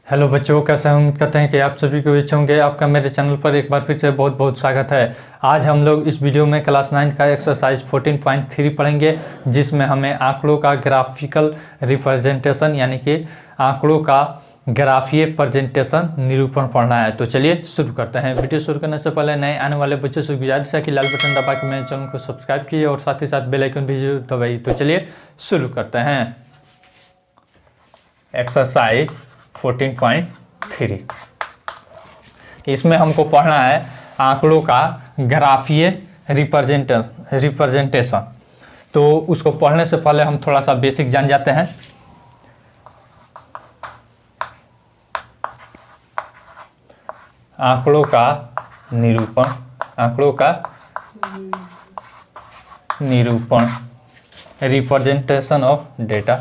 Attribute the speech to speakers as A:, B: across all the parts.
A: Hello बच्चों, कैसे हैं? उम्मीद करते हैं कि आप सभी को अच्छे होंगे। आपका मेरे चैनल पर एक बार फिर से बहुत बहुत स्वागत है। आज हम लोग इस वीडियो में क्लास 9 का एक्सरसाइज 14.3 पढ़ेंगे, जिसमें हमें आंकड़ों का ग्राफिकल रिप्रेजेंटेशन यानी कि आंकड़ों का ग्राफीय प्रेजेंटेशन निरूपण पढ़ना है। तो चलिए शुरू करते हैं। वीडियो शुरू करने से पहले नए आने वाले बच्चों से गुजारिश है कि लाल बटन दबा के मेरे चैनल को सब्सक्राइब कीजिए और साथ ही साथ बेल आइकन भी जरूर दबाइए। तो चलिए शुरू करते हैं। एक्सरसाइज 14.3 इसमें हमको पढ़ना है आंकड़ों का ग्राफीय रिप्रेजेंटेशन। तो उसको पढ़ने से पहले हम थोड़ा सा बेसिक जान जाते हैं। आंकड़ों का निरूपण representation of data.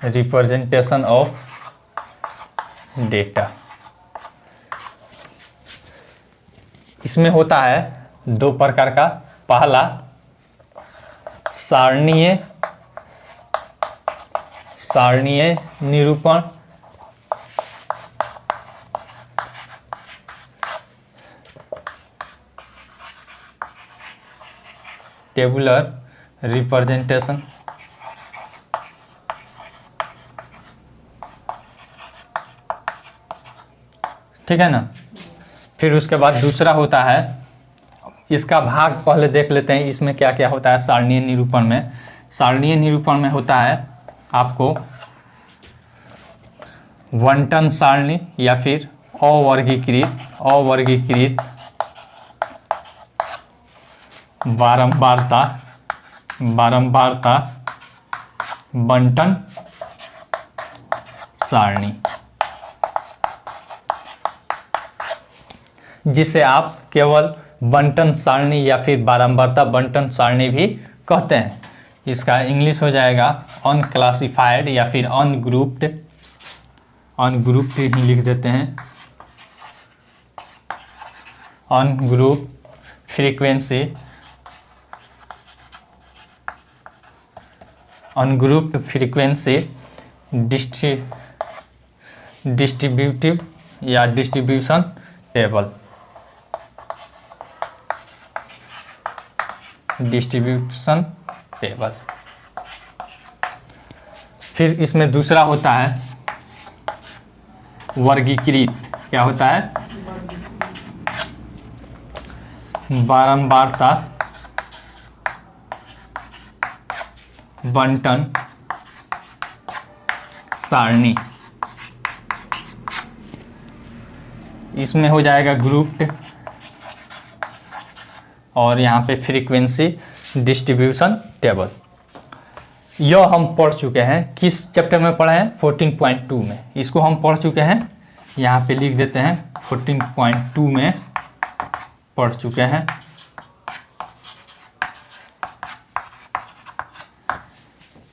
A: Representation of data इसमें होता है दो प्रकार का। पहला सारणीय निरूपण, टेबुलर रिप्रेजेंटेशन। ठीक है ना। फिर उसके बाद दूसरा होता है, इसका भाग पहले देख लेते हैं इसमें क्या क्या होता है। सारणीय निरूपण में होता है आपको बंटन सारणी या फिर अवर्गीकृत बारंबारता बंटन सारणी, जिसे आप केवल बंटन सारणी या फिर बारंबारता बंटन सारणी भी कहते हैं। इसका इंग्लिश हो जाएगा अनक्लासिफाइड या फिर अनग्रुप्ड ही लिख देते हैं। Ungroup frequency, ungrouped frequency distributive या डिस्ट्रीब्यूशन टेबल। फिर इसमें दूसरा होता है वर्गीकृत। क्या होता है? बारंबारता बंटन सारणी। इसमें हो जाएगा ग्रुप्ड और यहाँ पे फ्रीक्वेंसी डिस्ट्रीब्यूशन टेबल। यह हम पढ़ चुके हैं। किस चैप्टर में पढ़े हैं? 14.2 में। इसको हम पढ़ चुके हैं, यहाँ पे लिख देते हैं 14.2 में पढ़ चुके हैं।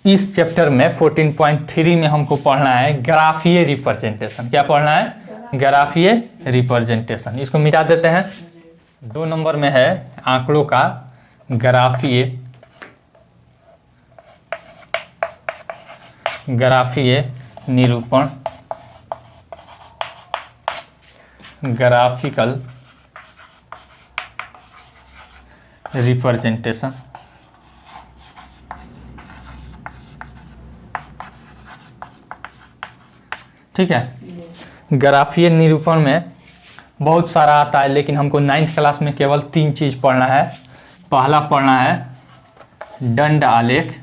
A: इस चैप्टर में 14.3 में हमको पढ़ना है ग्राफीय रिप्रेजेंटेशन। क्या पढ़ना है? ग्राफीय रिप्रेजेंटेशन। इसको मिटा देते हैं। 2 नंबर में है आंकड़ों का ग्राफीय निरूपण, ग्राफिकल रिप्रेजेंटेशन। ठीक है। ग्राफीय निरूपण में बहुत सारा आता है, लेकिन हमको 9th क्लास में केवल 3 चीज पढ़ना है। पहला पढ़ना है दंड आलेख,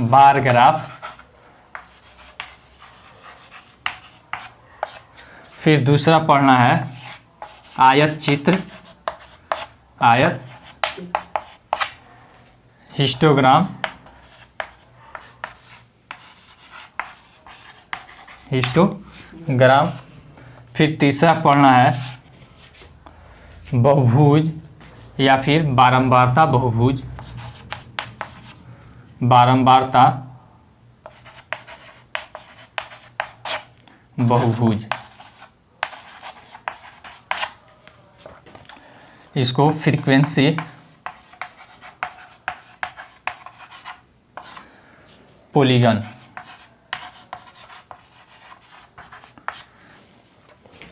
A: बार ग्राफ। फिर दूसरा पढ़ना है आयत चित्र, हिस्टोग्राम। फिर तीसरा पढ़ना है बहुभुज या फिर बारंबारता बहुभुज, बहुभुज। इसको फ्रीक्वेंसी पॉलीगन।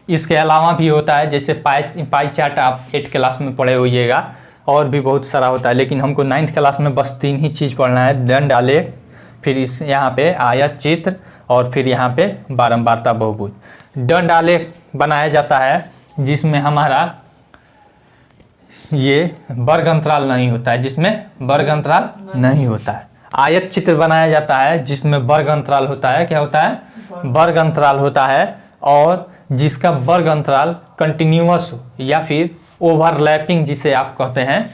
A: इसके अलावा भी होता है, जैसे पाई चार्ट आप 8 क्लास में पढ़े होइएगा, और भी बहुत सारा होता है, लेकिन हमको 9th क्लास में बस 3 ही चीज़ पढ़ना है, दंड आलेख, फिर इस यहाँ पे आयत चित्र, और फिर यहाँ पे बारंबारता बहुभुज। दंड आलेख बनाया जाता है जिसमें हमारा ये वर्ग अंतराल नहीं होता है, जिसमें वर्ग अंतराल नहीं होता है। आयत चित्र बनाया जाता है जिसमें वर्ग अंतराल होता है। क्या होता है? वर्ग अंतराल होता है, और जिसका वर्ग अंतराल कंटिन्यूअस हो या फिर ओवरलैपिंग जिसे आप कहते हैं,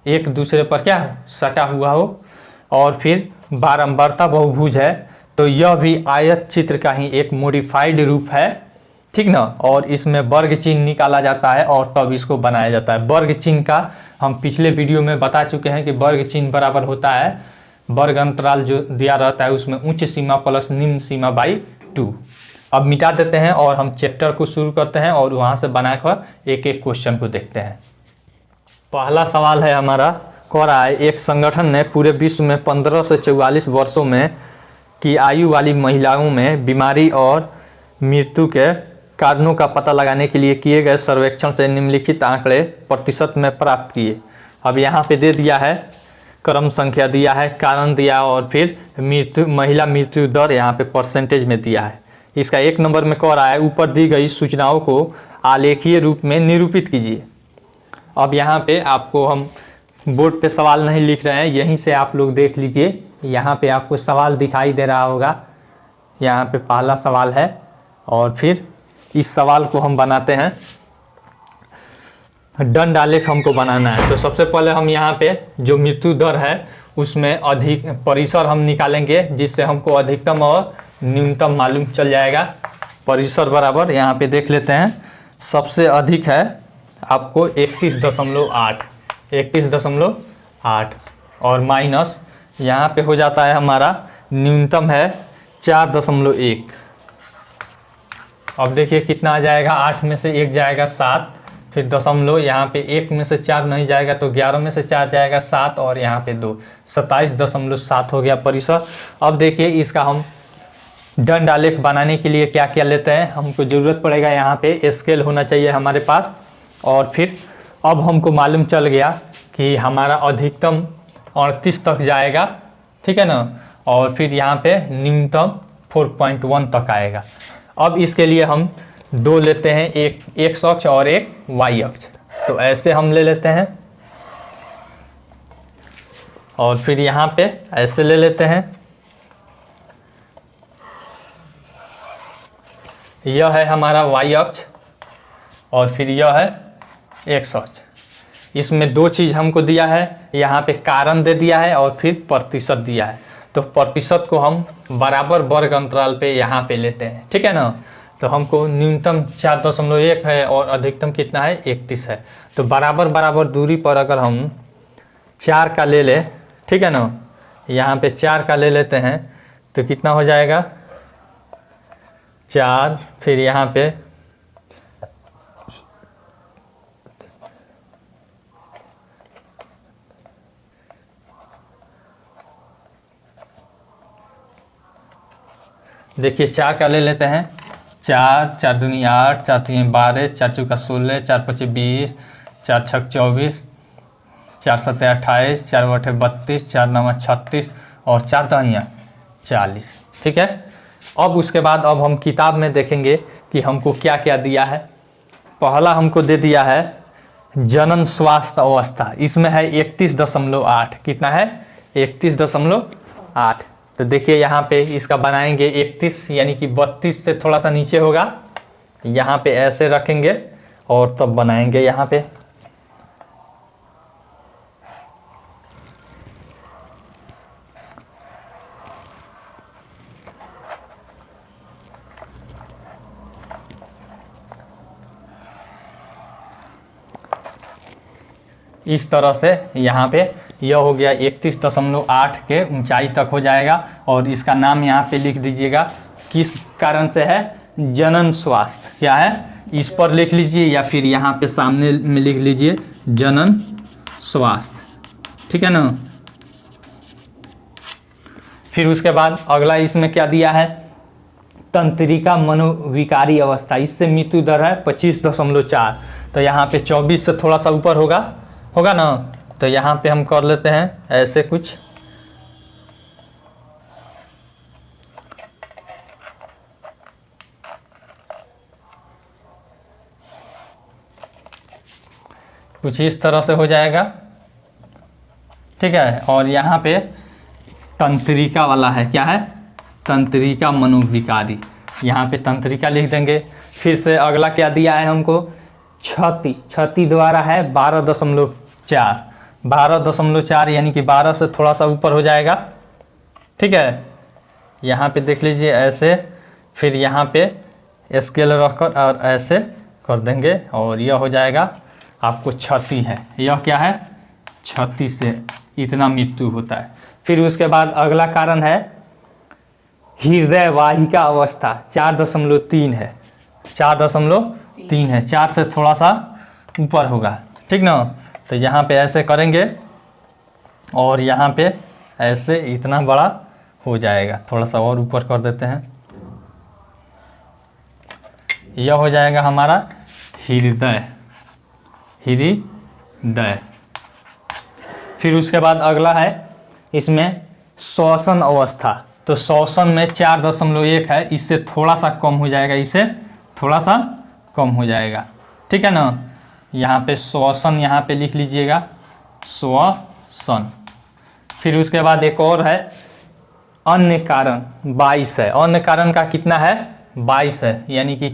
A: एक दूसरे पर क्या हो, सटा हुआ हो। और फिर बारंबारता बहुभुज है, तो यह भी आयत चित्र का ही एक मॉडिफाइड रूप है, ठीक ना। और इसमें वर्ग चिन्ह निकाला जाता है और तब इसको बनाया जाता है। वर्ग चिन्ह का हम पिछले वीडियो में बता चुके हैं कि वर्ग चिन्ह बराबर होता है वर्ग अंतराल जो दिया रहता है उसमें उच्च सीमा प्लस निम्न सीमा बाई 2। अब मिटा देते हैं और हम चैप्टर को शुरू करते हैं और वहाँ से बनाकर एक एक क्वेश्चन को देखते हैं। पहला सवाल है हमारा, कह रहा है एक संगठन ने पूरे विश्व में 15 से 44 वर्षों में की आयु वाली महिलाओं में बीमारी और मृत्यु के कारणों का पता लगाने के लिए किए गए सर्वेक्षण से निम्नलिखित आंकड़े प्रतिशत में प्राप्त किए। अब यहाँ पे दे दिया है, क्रम संख्या दिया है, कारण दिया, और फिर महिला मृत्यु दर यहाँ पे परसेंटेज में दिया है। इसका 1 नंबर में कह रहा है ऊपर दी गई सूचनाओं को आलेखीय रूप में निरूपित कीजिए। अब यहाँ पे आपको हम बोर्ड पे सवाल नहीं लिख रहे हैं, यहीं से आप लोग देख लीजिए। यहाँ पे आपको सवाल दिखाई दे रहा होगा, यहाँ पे पहला सवाल है, और फिर इस सवाल को हम बनाते हैं। दंड आलेख हमको बनाना है, तो सबसे पहले हम यहाँ पे जो मृत्यु दर है उसमें अधिक परिसर हम निकालेंगे, जिससे हमको अधिकतम और न्यूनतम मालूम चल जाएगा। परिसर बराबर यहाँ पे देख लेते हैं, सबसे अधिक है आपको 31.8 और माइनस यहाँ पे हो जाता है हमारा न्यूनतम है 4.1। अब देखिए कितना आ जाएगा, 8 में से 1 जाएगा 7, फिर दशमलव यहाँ पे 1 में से 4 नहीं जाएगा तो 11 में से 4 जाएगा 7, और यहाँ पे 2, 27.7 हो गया परिसर। अब देखिए इसका हम दंड आलेख बनाने के लिए क्या क्या लेते हैं। हमको ज़रूरत पड़ेगा यहाँ पे स्केल होना चाहिए हमारे पास, और फिर अब हमको मालूम चल गया कि हमारा अधिकतम 38 तक जाएगा, ठीक है ना, और फिर यहाँ पे न्यूनतम 4.1 तक आएगा। अब इसके लिए हम 2 लेते हैं, एक एक्स अक्ष और एक वाई अक्ष, तो ऐसे हम ले लेते हैं, और फिर यहाँ पे ऐसे ले लेते हैं। यह है हमारा वाई अक्ष और फिर यह है एक्स अक्ष। इसमें 2 चीज़ हमको दिया है, यहाँ पे कारण दे दिया है और फिर प्रतिशत दिया है। तो प्रतिशत को हम बराबर वर्ग अंतराल पे यहाँ पे लेते हैं, ठीक है ना। तो हमको न्यूनतम 4.1 है और अधिकतम कितना है 31 है। तो बराबर बराबर दूरी पर अगर हम 4 का ले ले, ठीक है ना, यहाँ पे 4 का ले लेते हैं तो कितना हो जाएगा 4, फिर यहाँ पे देखिए 4 का ले लेते हैं, 4, 4 दूनी 8, 4 तीन 12, 4 चौका 16, 4 पचे 20, 4 छक 24, 4 सत्ते 28, 4 बटे 32, 4 नवा 36 और 4 दहिया 40, ठीक है। अब उसके बाद अब हम किताब में देखेंगे कि हमको क्या क्या दिया है। पहला हमको दे दिया है जनन स्वास्थ्य अवस्था, इसमें है 31.8, कितना है 31.8। तो देखिए यहाँ पे इसका बनाएंगे 31, यानी कि 32 से थोड़ा सा नीचे होगा, यहाँ पे ऐसे रखेंगे और तब बनाएंगे यहाँ पे। इस तरह से यहाँ पे यह हो गया 31.8 के ऊंचाई तक हो जाएगा, और इसका नाम यहाँ पे लिख दीजिएगा किस कारण से है, जनन स्वास्थ्य क्या है, इस पर लिख लीजिए या फिर यहाँ पे सामने में लिख लीजिए जनन स्वास्थ्य, ठीक है ना। फिर उसके बाद अगला इसमें क्या दिया है, तंत्रिका मनोविकारी अवस्था, इससे मृत्यु दर है 25.4। तो यहाँ पे 24 से थोड़ा सा ऊपर होगा ना। तो यहाँ पे हम कर लेते हैं ऐसे कुछ, इस तरह से हो जाएगा, ठीक है। और यहाँ पे तंत्रिका वाला है, क्या है, तंत्रिका मनोविकारी, यहाँ पे तंत्रिका लिख देंगे। फिर से अगला क्या दिया है हमको, क्षति द्वारा है 12.4 यानी कि 12 से थोड़ा सा ऊपर हो जाएगा, ठीक है। यहाँ पे देख लीजिए ऐसे, फिर यहाँ पे स्केल रखकर और ऐसे कर देंगे और यह हो जाएगा आपको क्षति है, यह क्या है, क्षति से इतना मृत्यु होता है। फिर उसके बाद अगला कारण है हृदय वाहिका अवस्था, 4.3 है, 4.3 है, 4 से थोड़ा सा ऊपर होगा, ठीक ना। तो यहाँ पे ऐसे करेंगे और यहाँ पे ऐसे इतना बड़ा हो जाएगा, थोड़ा सा और ऊपर कर देते हैं, यह हो जाएगा हमारा हृदय। फिर उसके बाद अगला है इसमें श्वसन अवस्था, तो श्वसन में 4.1 है, इससे थोड़ा सा कम हो जाएगा, इससे थोड़ा सा कम हो जाएगा, ठीक है ना। यहाँ पे श्वसन यहाँ पे लिख लीजिएगा, श्वसन। फिर उसके बाद एक और है अन्य कारण, 22 है, अन्य कारण का कितना है, 22 है, यानी कि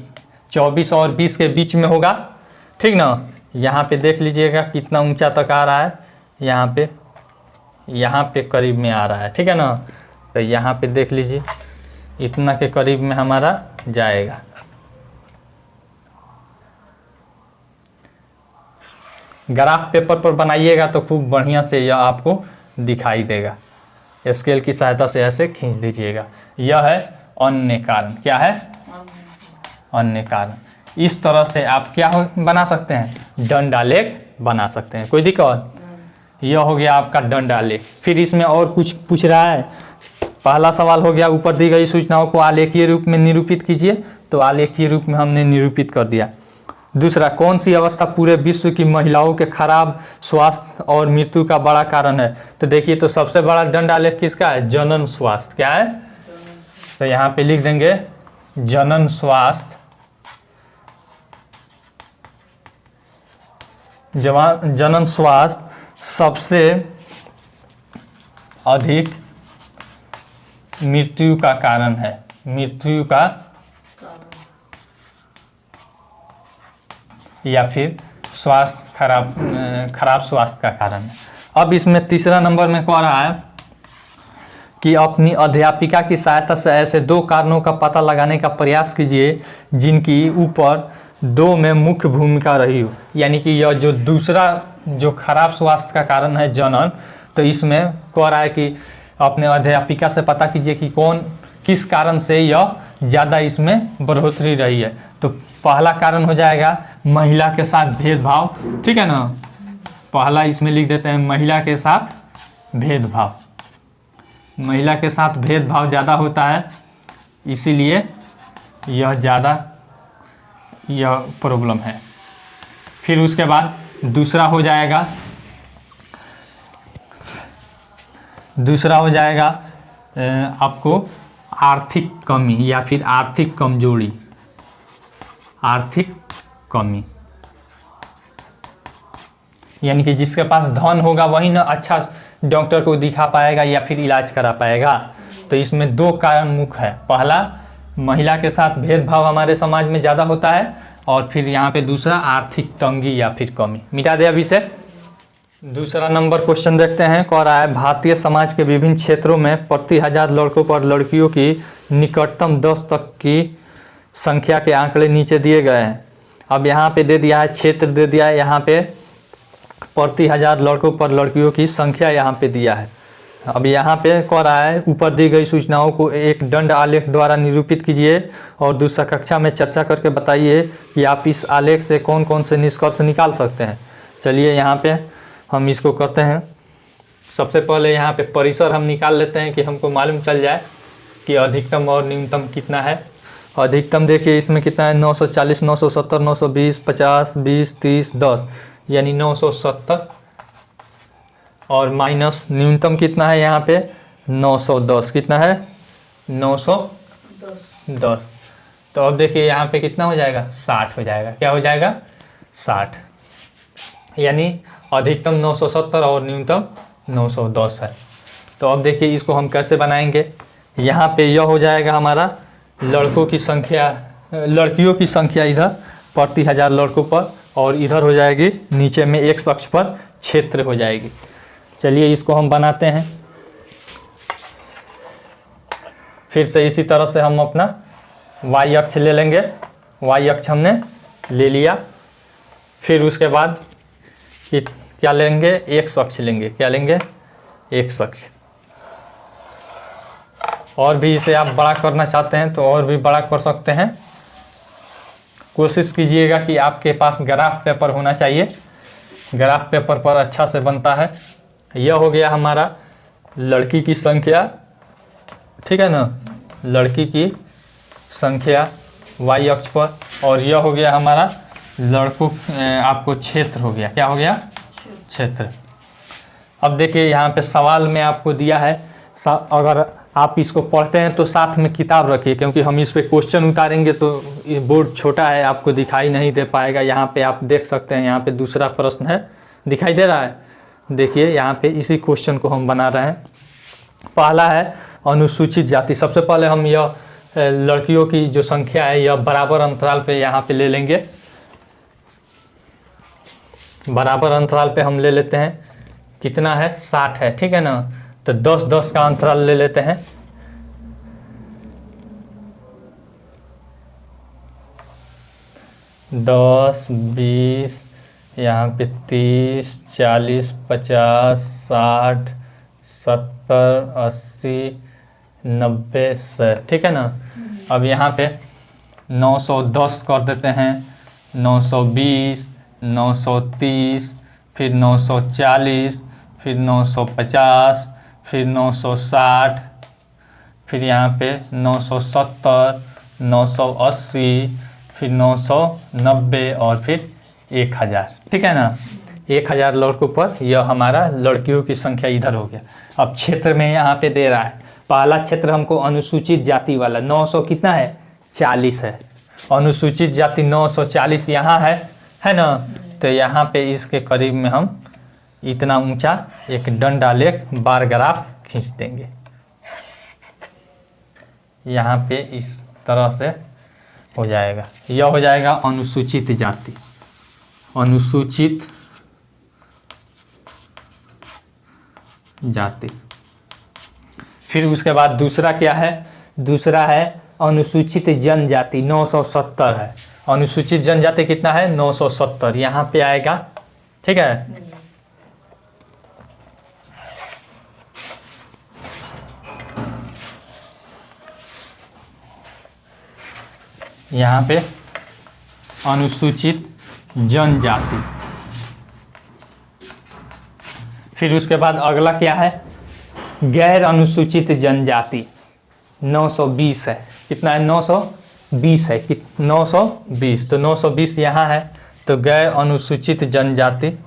A: 24 और 20 के बीच में होगा, ठीक ना। यहाँ पे देख लीजिएगा कितना ऊंचा तक आ रहा है, यहाँ पे करीब में आ रहा है, ठीक है ना। तो यहाँ पे देख लीजिए इतना के करीब में हमारा जाएगा। ग्राफ पेपर पर बनाइएगा तो खूब बढ़िया से यह आपको दिखाई देगा, स्केल की सहायता से ऐसे खींच दीजिएगा। यह है अन्य कारण, क्या है, अन्य कारण। इस तरह से आप क्या बना सकते हैं, दंड आलेख बना सकते हैं, कोई दिक्कत। यह हो गया आपका दंड आलेख। फिर इसमें और कुछ पूछ रहा है, पहला सवाल हो गया ऊपर दी गई सूचनाओं को आलेखीय रूप में निरूपित कीजिए, तो आलेखीय रूप में हमने निरूपित कर दिया। दूसरा, कौन सी अवस्था पूरे विश्व की महिलाओं के खराब स्वास्थ्य और मृत्यु का बड़ा कारण है, तो देखिए तो सबसे बड़ा दंड आलेख किसका है, जनन स्वास्थ्य, क्या है, तो यहाँ पे लिख देंगे जनन स्वास्थ्य। जनन स्वास्थ्य सबसे अधिक मृत्यु का कारण है, मृत्यु का या फिर स्वास्थ्य खराब स्वास्थ्य का कारण है। अब इसमें तीसरा नंबर में कह रहा है कि अपनी अध्यापिका की सहायता से ऐसे 2 कारणों का पता लगाने का प्रयास कीजिए जिनकी ऊपर 2 में मुख्य भूमिका रही हो। यानी कि यह जो दूसरा जो खराब स्वास्थ्य का कारण है जनन, तो इसमें कह रहा है कि अपने अध्यापिका से पता कीजिए कि किस कारण से यह ज़्यादा इसमें बढ़ोतरी रही है। तो पहला कारण हो जाएगा महिला के साथ भेदभाव, ठीक है ना। पहला इसमें लिख देते हैं महिला के साथ भेदभाव, महिला के साथ भेदभाव ज़्यादा होता है, इसीलिए यह प्रॉब्लम है। फिर उसके बाद दूसरा हो जाएगा आपको आर्थिक कमी या फिर आर्थिक कमजोरी, आर्थिक कमी, यानी कि जिसके पास धन होगा वही ना अच्छा डॉक्टर को दिखा पाएगा या फिर इलाज करा पाएगा। तो इसमें 2 कारण मुख्य है, पहला महिला के साथ भेदभाव हमारे समाज में ज़्यादा होता है, और फिर यहाँ पे दूसरा आर्थिक तंगी या फिर कमी। मिटा दे अभी से। दूसरा नंबर क्वेश्चन देखते हैं, कह रहा है भारतीय समाज के विभिन्न क्षेत्रों में प्रति 1000 लड़कों पर लड़कियों की निकटतम 10 तक की संख्या के आंकड़े नीचे दिए गए हैं। अब यहाँ पे दे दिया है क्षेत्र, दे दिया है यहाँ पे प्रति 1000 लड़कों पर लड़कियों की संख्या यहाँ पे दिया है। अब यहाँ पे कह रहा है ऊपर दी गई सूचनाओं को एक दंड आलेख द्वारा निरूपित कीजिए और दूसरा कक्षा में चर्चा करके बताइए कि आप इस आलेख से कौन कौन से निष्कर्ष निकाल सकते हैं। चलिए यहाँ पे हम इसको करते हैं। सबसे पहले यहाँ पे परिसर हम निकाल लेते हैं कि हमको मालूम चल जाए कि अधिकतम और न्यूनतम कितना है। अधिकतम देखिए इसमें कितना है, 940, 970, 920, 50, 20, 30, 10 यानी 970 और माइनस न्यूनतम कितना है यहाँ पे 910। कितना है 910। तो अब देखिए यहाँ पे कितना हो जाएगा 60 हो जाएगा। क्या हो जाएगा 60, यानी अधिकतम 970 और न्यूनतम 910 है। तो अब देखिए इसको हम कैसे बनाएंगे। यहाँ पे यह हो जाएगा हमारा लड़कों की संख्या, लड़कियों की संख्या इधर प्रति 1000 लड़कों पर, और इधर हो जाएगी नीचे में x अक्ष पर क्षेत्र हो जाएगी। चलिए इसको हम बनाते हैं। फिर से इसी तरह से हम अपना y अक्ष ले लेंगे। y अक्ष हमने ले लिया। फिर उसके बाद क्या लेंगे, x अक्ष लेंगे। क्या लेंगे, x अक्ष। और भी इसे आप बड़ा करना चाहते हैं तो और भी बड़ा कर सकते हैं। कोशिश कीजिएगा कि आपके पास ग्राफ पेपर होना चाहिए, ग्राफ पेपर पर अच्छा से बनता है। यह हो गया हमारा लड़की की संख्या, ठीक है ना, लड़की की संख्या y अक्ष पर, और यह हो गया हमारा लड़कों आपको क्षेत्र हो गया। क्या हो गया, क्षेत्र। अब देखिए यहाँ पे सवाल में आपको दिया है, अगर आप इसको पढ़ते हैं तो साथ में किताब रखिए, क्योंकि हम इस पे क्वेश्चन उतारेंगे तो ये बोर्ड छोटा है, आपको दिखाई नहीं दे पाएगा। यहाँ पे आप देख सकते हैं, यहाँ पे दूसरा प्रश्न है, दिखाई दे रहा है। देखिए यहाँ पे इसी क्वेश्चन को हम बना रहे हैं। पहला है अनुसूचित जाति। सबसे पहले हम यह लड़कियों की जो संख्या है यह बराबर अंतराल पे यहाँ पे ले लेंगे। बराबर अंतराल पे हम ले लेते हैं, कितना है 60 है, ठीक है ना। तो 10-10 का अंतराल ले लेते हैं। दस, 20, यहाँ पे 30, 40, 50, 60, 70, 80, 90, 100, ठीक है ना। अब यहाँ पे 910 कर देते हैं, 920, 930, फिर 940, फिर 950, फिर 960, फिर यहाँ पे 970, 980, फिर 990 और फिर 1000, ठीक है ना। 1000 लड़कों पर यह हमारा लड़कियों की संख्या इधर हो गया। अब क्षेत्र में यहाँ पे दे रहा है, पहला क्षेत्र हमको अनुसूचित जाति वाला 900 कितना है 40 है। अनुसूचित जाति 940 यहाँ है ना। तो यहाँ पे इसके करीब में हम इतना ऊंचा एक डंडा ले बार ग्राफ खींच देंगे। यहाँ पे इस तरह से हो जाएगा। यह हो जाएगा अनुसूचित जाति, अनुसूचित जाति। फिर उसके बाद दूसरा क्या है, दूसरा है अनुसूचित जनजाति 970 है। अनुसूचित जनजाति कितना है 970, यहाँ पे आएगा, ठीक है। यहाँ पे अनुसूचित जनजाति। फिर उसके बाद अगला क्या है, गैर अनुसूचित जनजाति 920 है। कितना है 920 है, 920। तो 920 यहाँ है। तो गैर अनुसूचित जनजाति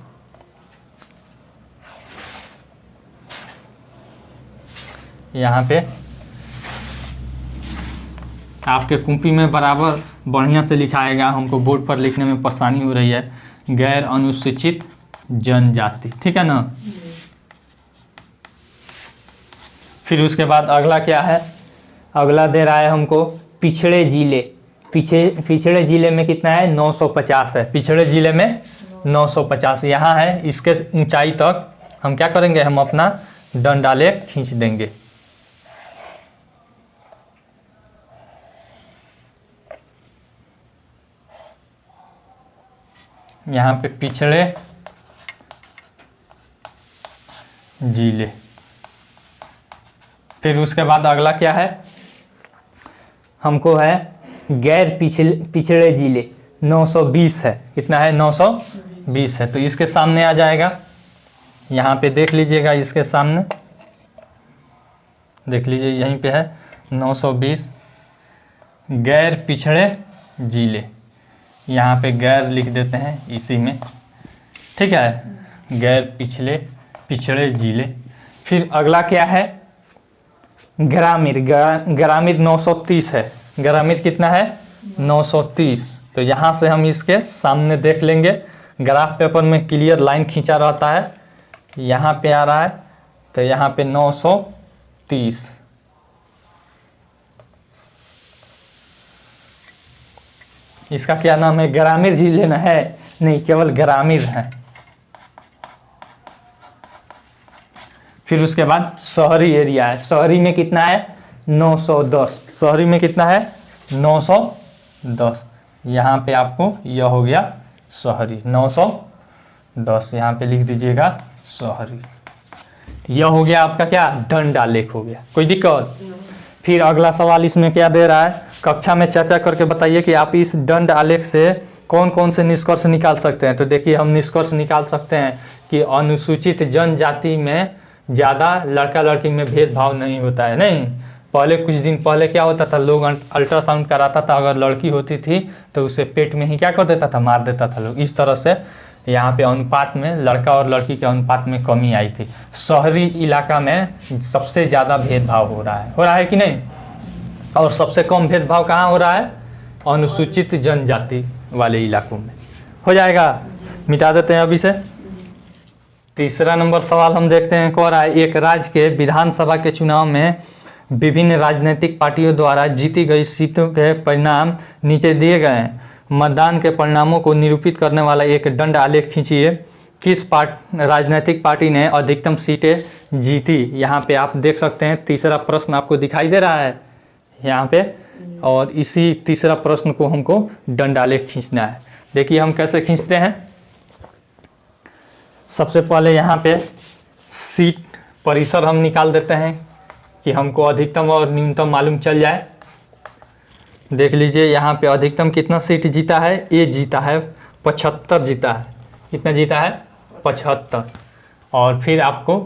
A: यहाँ पे आपके कॉपी में बराबर बढ़िया से लिखाएगा, हमको बोर्ड पर लिखने में परेशानी हो रही है। गैर अनुसूचित जनजाति, ठीक है ना। फिर उसके बाद अगला क्या है, अगला दे रहा है हमको पिछड़े जिले। पिछड़े जिले में कितना है 950 है। पिछड़े जिले में 950 यहाँ है। इसके ऊंचाई तक हम क्या करेंगे, हम अपना डंडा ले खींच देंगे। यहाँ पे पिछड़े जिले। फिर उसके बाद अगला क्या है, हमको है गैर पिछड़े जिले 920 है। कितना है 20 है, तो इसके सामने आ जाएगा। यहाँ पे देख लीजिएगा, इसके सामने देख लीजिए, यहीं पे है 920। गैर पिछड़े जिले, यहाँ पे गैर लिख देते हैं इसी में, ठीक है, गैर पिछड़े जिले। फिर अगला क्या है, ग्रामीण। ग्रामीण 930 है, ग्रामीण कितना है 930। तो यहाँ से हम इसके सामने देख लेंगे, ग्राफ पेपर में क्लियर लाइन खींचा रहता है, यहाँ पे आ रहा है, तो यहाँ पे 930। इसका क्या नाम है, ग्रामीण जिले न है, नहीं केवल ग्रामीण है। फिर उसके बाद शहरी एरिया है, शहरी में कितना है 910, शहरी में कितना है 910। यहाँ पे आपको यह हो गया शहरी 910, यहाँ पे लिख दीजिएगा शहरी। यह हो गया आपका क्या, दंड आलेख हो गया, कोई दिक्कत। फिर अगला सवाल इसमें क्या दे रहा है, कक्षा में चर्चा करके बताइए कि आप इस दंड आलेख से कौन कौन से निष्कर्ष निकाल सकते हैं। तो देखिए, हम निष्कर्ष निकाल सकते हैं कि अनुसूचित जनजाति में ज़्यादा लड़का लड़की में भेदभाव नहीं होता है। नहीं, पहले कुछ दिन पहले क्या होता था, लोग अल्ट्रासाउंड कराता था, अगर लड़की होती थी तो उसे पेट में ही क्या कर देता था, मार देता था लोग। इस तरह से यहाँ पे अनुपात में, लड़का और लड़की के अनुपात में कमी आई थी। शहरी इलाका में सबसे ज़्यादा भेदभाव हो रहा है कि नहीं, और सबसे कम भेदभाव कहाँ हो रहा है, अनुसूचित जनजाति वाले इलाकों में। हो जाएगा, मिटा देते हैं अभी से। तीसरा नंबर सवाल हम देखते हैं, कह रहा है एक राज्य के विधानसभा के चुनाव में विभिन्न राजनीतिक पार्टियों द्वारा जीती गई सीटों के परिणाम नीचे दिए गए हैं। मतदान के परिणामों को निरूपित करने वाला एक दंड आलेख खींचिए। किस राजनीतिक पार्टी ने अधिकतम सीटें जीती। यहाँ पे आप देख सकते हैं, तीसरा प्रश्न आपको दिखाई दे रहा है यहाँ पे, और इसी तीसरा प्रश्न को हमको दंड आलेख खींचना है। देखिए हम कैसे खींचते हैं। सबसे पहले यहाँ पे सीट परिसर हम निकाल देते हैं कि हमको अधिकतम और न्यूनतम मालूम चल जाए। देख लीजिए यहाँ पे अधिकतम कितना सीट जीता है, ए जीता है 75 जीता है। कितना जीता है 75। और फिर आपको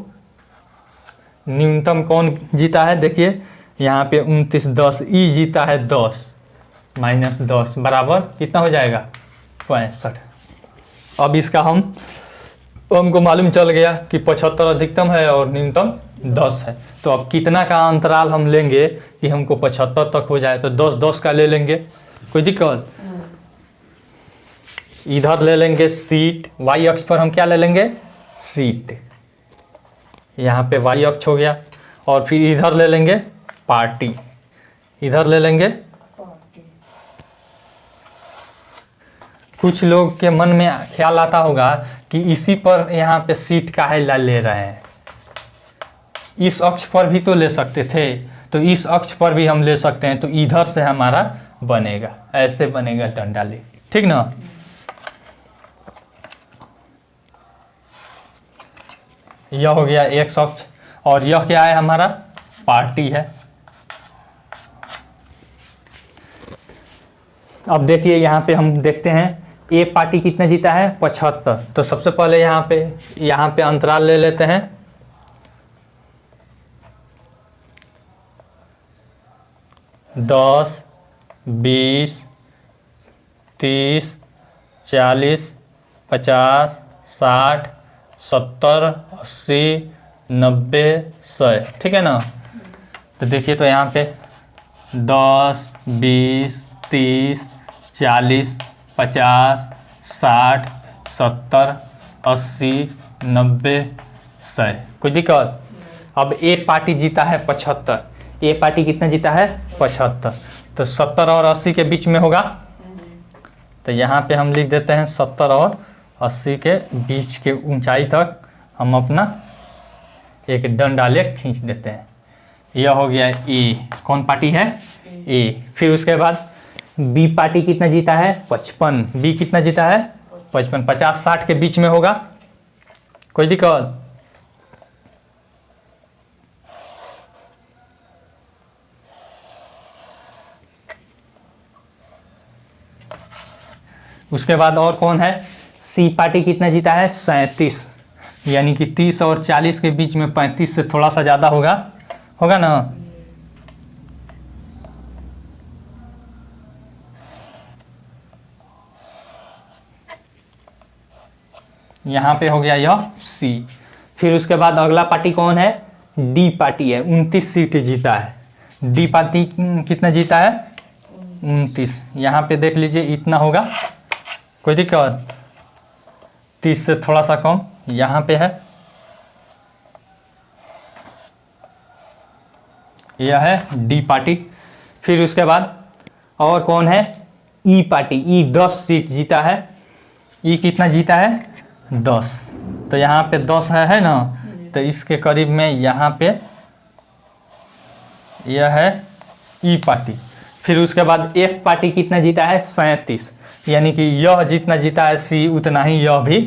A: न्यूनतम कौन जीता है, देखिए यहाँ पे 29 10, ई जीता है 10 -10 बराबर कितना हो जाएगा 65। अब इसका हमको मालूम चल गया कि 75 अधिकतम है और न्यूनतम 10 है। तो अब कितना का अंतराल हम लेंगे कि हमको 75 तक हो जाए, तो 10-10 का ले लेंगे, कोई दिक्कत। इधर ले लेंगे सीट, वाई अक्ष पर हम क्या ले लेंगे, सीट, यहाँ पे वाई अक्ष हो गया। और फिर इधर ले लेंगे पार्टी, इधर ले लेंगे। कुछ लोग के मन में ख्याल आता होगा कि इसी पर यहाँ पे सीट काहे ले रहे हैं, इस अक्ष पर भी तो ले सकते थे, तो इस अक्ष पर भी हम ले सकते हैं, तो इधर से हमारा बनेगा, ऐसे बनेगा दंड आलेख, ठीक ना। यह हो गया एक अक्ष, और यह क्या है हमारा पार्टी है। अब देखिए यहाँ पे हम देखते हैं ए पार्टी कितना जीता है 75। तो सबसे पहले यहाँ पे अंतराल ले लेते हैं। दस, 20, 30, 40, 50, 60, 70, 80, 90, 100, ठीक है ना। तो देखिए, तो यहाँ पे 10, 20, 30, 40, 50, 60, 70, 80, 90, 100, कोई दिक्कत। अब ए पार्टी जीता है 75, ए पार्टी कितना जीता है 75, तो 70 और 80 के बीच में होगा। तो यहाँ पे हम लिख देते हैं 70 और 80 के बीच के ऊंचाई तक हम अपना एक दंड आलेख खींच देते हैं। यह हो गया ए, कौन पार्टी है ए। फिर उसके बाद बी पार्टी कितना जीता है 55, बी कितना जीता है 55, 50-60 के बीच में होगा, कोई दिक्कत। उसके बाद और कौन है, सी पार्टी कितना जीता है 37, यानी कि 30 और 40 के बीच में 35 से थोड़ा सा ज़्यादा होगा ना। यहाँ पे हो गया यह सी। फिर उसके बाद अगला पार्टी कौन है, डी पार्टी है, 29 सीट जीता है। डी पार्टी कितना जीता है 29। यहाँ पे देख लीजिए इतना होगा, कोई दिक्कत, 30 से थोड़ा सा कम यहाँ पे है। यह है डी पार्टी। फिर उसके बाद और कौन है, ई पार्टी। ई 10 सीट जीता है। ई कितना जीता है 10, तो यहाँ पे 10 है ना, तो इसके करीब में यहाँ पे यह है ई पार्टी। फिर उसके बाद एफ पार्टी कितना जीता है 37, यानी कि यह जितना जीता है सी उतना ही यह भी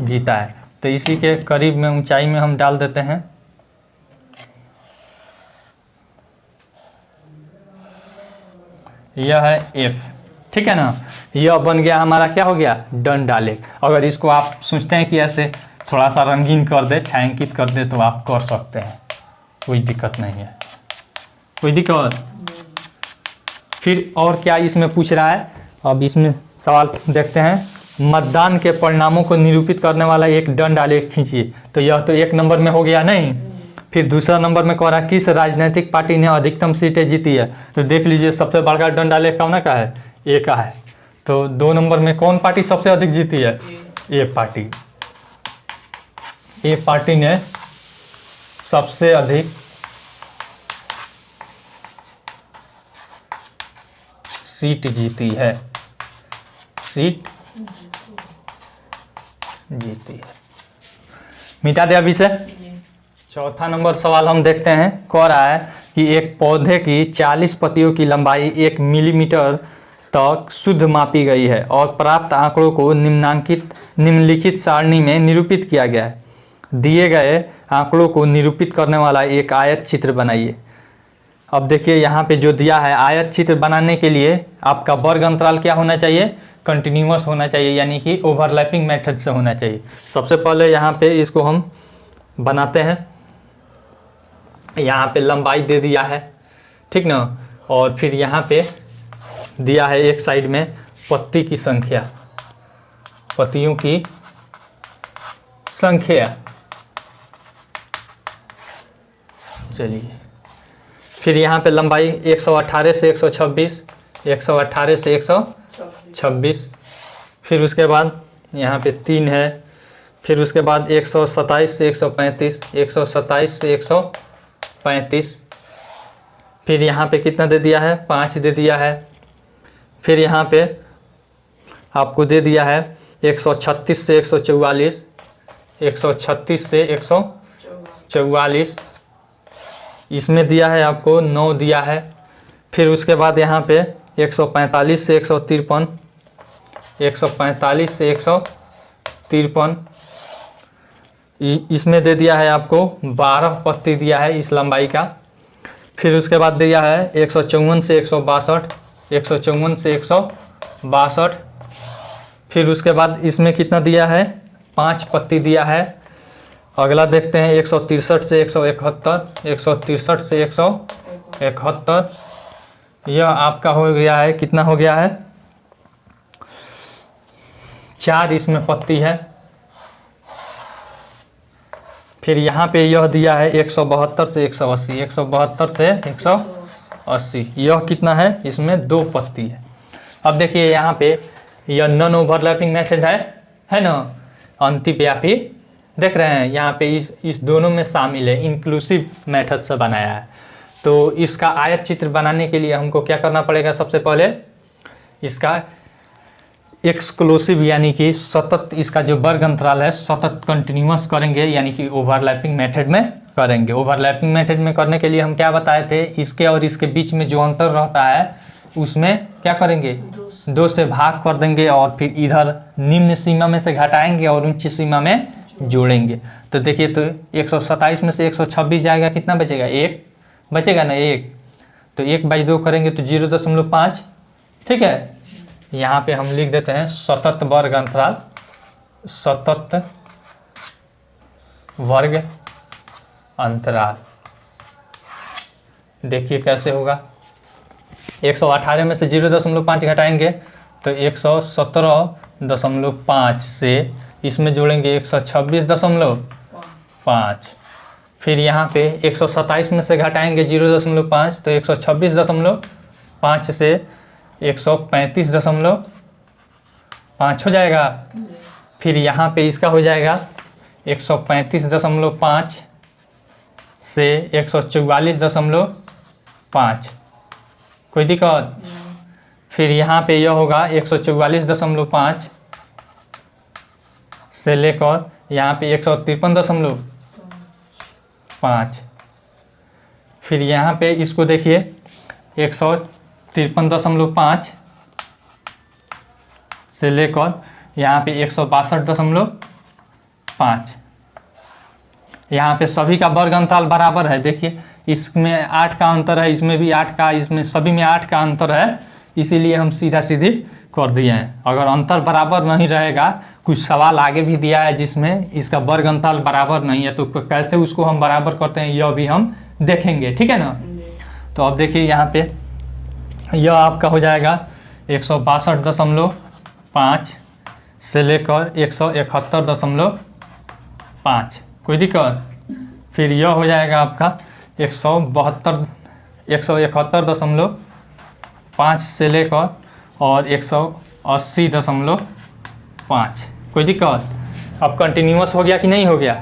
A: जीता है, तो इसी के करीब में ऊंचाई में हम डाल देते हैं। यह है एफ, ठीक है ना। यह बन गया हमारा, क्या हो गया, डंडा आलेख। अगर इसको आप सोचते हैं कि ऐसे थोड़ा सा रंगीन कर दे, छायांकित कर दे, तो आप कर सकते हैं, कोई दिक्कत नहीं है, कोई दिक्कत। फिर और क्या इसमें पूछ रहा है, अब इसमें सवाल देखते हैं। मतदान के परिणामों को निरूपित करने वाला एक दंड आलेख खींचिए, तो यह तो 1 नंबर में हो गया नहीं। फिर दूसरा नंबर में कह रहा है किस राजनीतिक पार्टी ने अधिकतम सीटें जीती है, तो देख लीजिए सबसे बड़का दंड आलेख कौन का है, ए का है। तो 2 नंबर में कौन पार्टी सबसे अधिक जीती है, ए पार्टी। ए पार्टी ने सबसे अधिक सीट जीती है, सीट जीती है। मिटा दे अभी से। चौथा नंबर सवाल हम देखते हैं, कह रहा है कि एक पौधे की 40 पत्तियों की लंबाई 1 मिलीमीटर तक शुद्ध मापी गई है और प्राप्त आंकड़ों को निम्नलिखित सारणी में निरूपित किया गया है। दिए गए आंकड़ों को निरूपित करने वाला एक आयत चित्र बनाइए। अब देखिए यहाँ पे जो दिया है, आयत चित्र बनाने के लिए आपका वर्ग अंतराल क्या होना चाहिए, कंटिन्यूअस होना चाहिए, यानी कि ओवरलैपिंग मेथड से होना चाहिए। सबसे पहले यहाँ पे इसको हम बनाते हैं। यहाँ पे लंबाई दे दिया है, ठीक ना, और फिर यहाँ पे दिया है एक साइड में पत्ती की संख्या, पत्तियों की संख्या। चलिए, फिर यहाँ पे लंबाई 118 से 126, 118 से 126। फिर उसके बाद यहाँ पे 3 है। फिर उसके बाद 127 से 135, 127 से 135। फिर यहाँ पे कितना दे दिया है, 5 दे दिया है। फिर यहाँ पे आपको दे दिया है 136 से 144, 136 से 144। इसमें दिया है आपको 9 दिया है। फिर उसके बाद यहाँ पे 145 से 153, 145 से 153। इसमें दे दिया है आपको 12 पत्ती दिया है इस लंबाई का। फिर उसके बाद दिया है 154 से 162, 154 से 162। फिर उसके बाद इसमें कितना दिया है, 5 पत्ती दिया है। अगला देखते हैं 163 से 171, 163 से 171। यह आपका हो गया है, कितना हो गया है, 4 इसमें पत्ती है। फिर यहाँ पे यह दिया है 172 से 180, 172 से 180। यह कितना है, इसमें 2 पत्ती है। अब देखिए यहाँ पे यह नॉन ओवरलैपिंग मेथड है ना, अंतिव्यापी देख रहे हैं, यहाँ पे इस दोनों में शामिल है, इंक्लूसिव मेथड से बनाया है। तो इसका आयत चित्र बनाने के लिए हमको क्या करना पड़ेगा, सबसे पहले इसका एक्सक्लूसिव यानी कि सतत, इसका जो वर्ग अंतराल है सतत कंटिन्यूअस करेंगे, यानी कि ओवरलैपिंग मेथड में करेंगे। ओवरलैपिंग मेथड में करने के लिए हम क्या बताए थे, इसके और इसके बीच में जो अंतर रहता है उसमें क्या करेंगे, 2 से भाग कर देंगे और फिर इधर निम्न सीमा में से घटाएंगे और उच्च सीमा में जोड़ेंगे। तो देखिए, तो 127 में से 126 जाएगा, कितना बचेगा, 1 बचेगा ना, 1। तो 1/2 करेंगे तो 0.5, ठीक है। यहाँ पे हम लिख देते हैं सतत वर्ग अंतराल, सतत वर्ग अंतराल। देखिए कैसे होगा, 118 में से 0.5 घटाएंगे तो 117.5 से इसमें जोड़ेंगे 126.5। फिर यहाँ पे 127 में से घटाएंगे 0.5 तो 126.5 से 135.5 हो जाएगा। फिर यहाँ पे इसका हो जाएगा 135.5 से 144.5। कोई दिक्कत? फिर यहाँ पे यह होगा 144.5 से लेकर यहाँ पे 153.5। फिर यहाँ पे इसको देखिए 153.5 से लेकर यहाँ पे 162.5। यहाँ पे सभी का वर्ग अंतराल बराबर है। देखिए इसमें 8 का अंतर है, इसमें भी 8 का, इसमें सभी में 8 का अंतर है, इसीलिए हम सीधा सीधी कर दिए हैं। अगर अंतर बराबर नहीं रहेगा, कुछ सवाल आगे भी दिया है जिसमें इसका वर्ग अंतराल बराबर नहीं है, तो कैसे उसको हम बराबर करते हैं यह भी हम देखेंगे, ठीक है ना। तो अब देखिए यहाँ पे यह आपका हो जाएगा 162.5 से लेकर 171.5। कोई दिक्कत? फिर यह हो जाएगा आपका 171.5 से लेकर और 180.5। कोई दिक्कत? अब कंटिन्यूअस हो गया कि नहीं हो गया?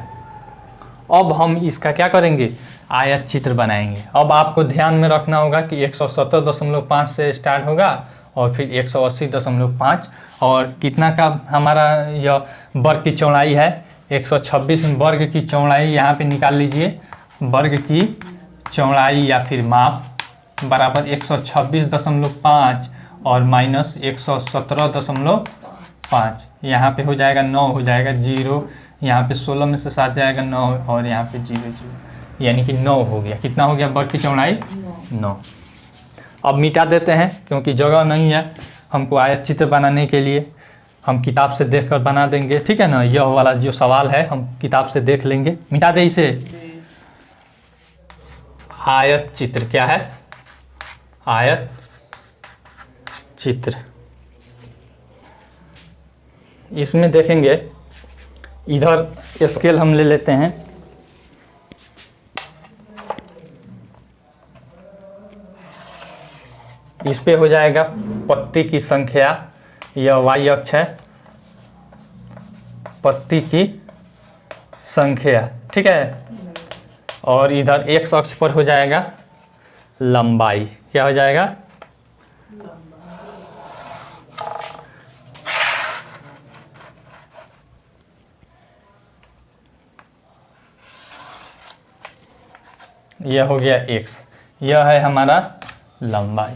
A: अब हम इसका क्या करेंगे, आयत चित्र बनाएंगे। अब आपको ध्यान में रखना होगा कि 170.5 से स्टार्ट होगा और फिर 180.5 और कितना का हमारा यह वर्ग की चौड़ाई है, 126 वर्ग की चौड़ाई यहाँ पे निकाल लीजिए। वर्ग की चौड़ाई या फिर माप बराबर 126.5 और माइनस 117.5। यहाँ पे हो जाएगा 9, हो जाएगा 0, यहाँ पे 16 में से 7 जाएगा 9 और यहाँ पे 0 0, यानी कि 9 हो गया। कितना हो गया वर्ग की चौड़ाई? 9। अब मिटा देते हैं क्योंकि जगह नहीं है हमको आयत चित्र बनाने के लिए, हम किताब से देखकर बना देंगे, ठीक है ना। यह वाला जो सवाल है हम किताब से देख लेंगे। मिटा दे इसे। आयत चित्र क्या है? आयत चित्र, इसमें देखेंगे, इधर स्केल हम ले लेते हैं। इस पे हो जाएगा पत्ती की संख्या, यह वाई अक्ष है, पत्ती की संख्या, ठीक है। और इधर एक्स अक्ष पर हो जाएगा लंबाई। क्या हो जाएगा? यह हो गया एक्स, यह है हमारा लंबाई।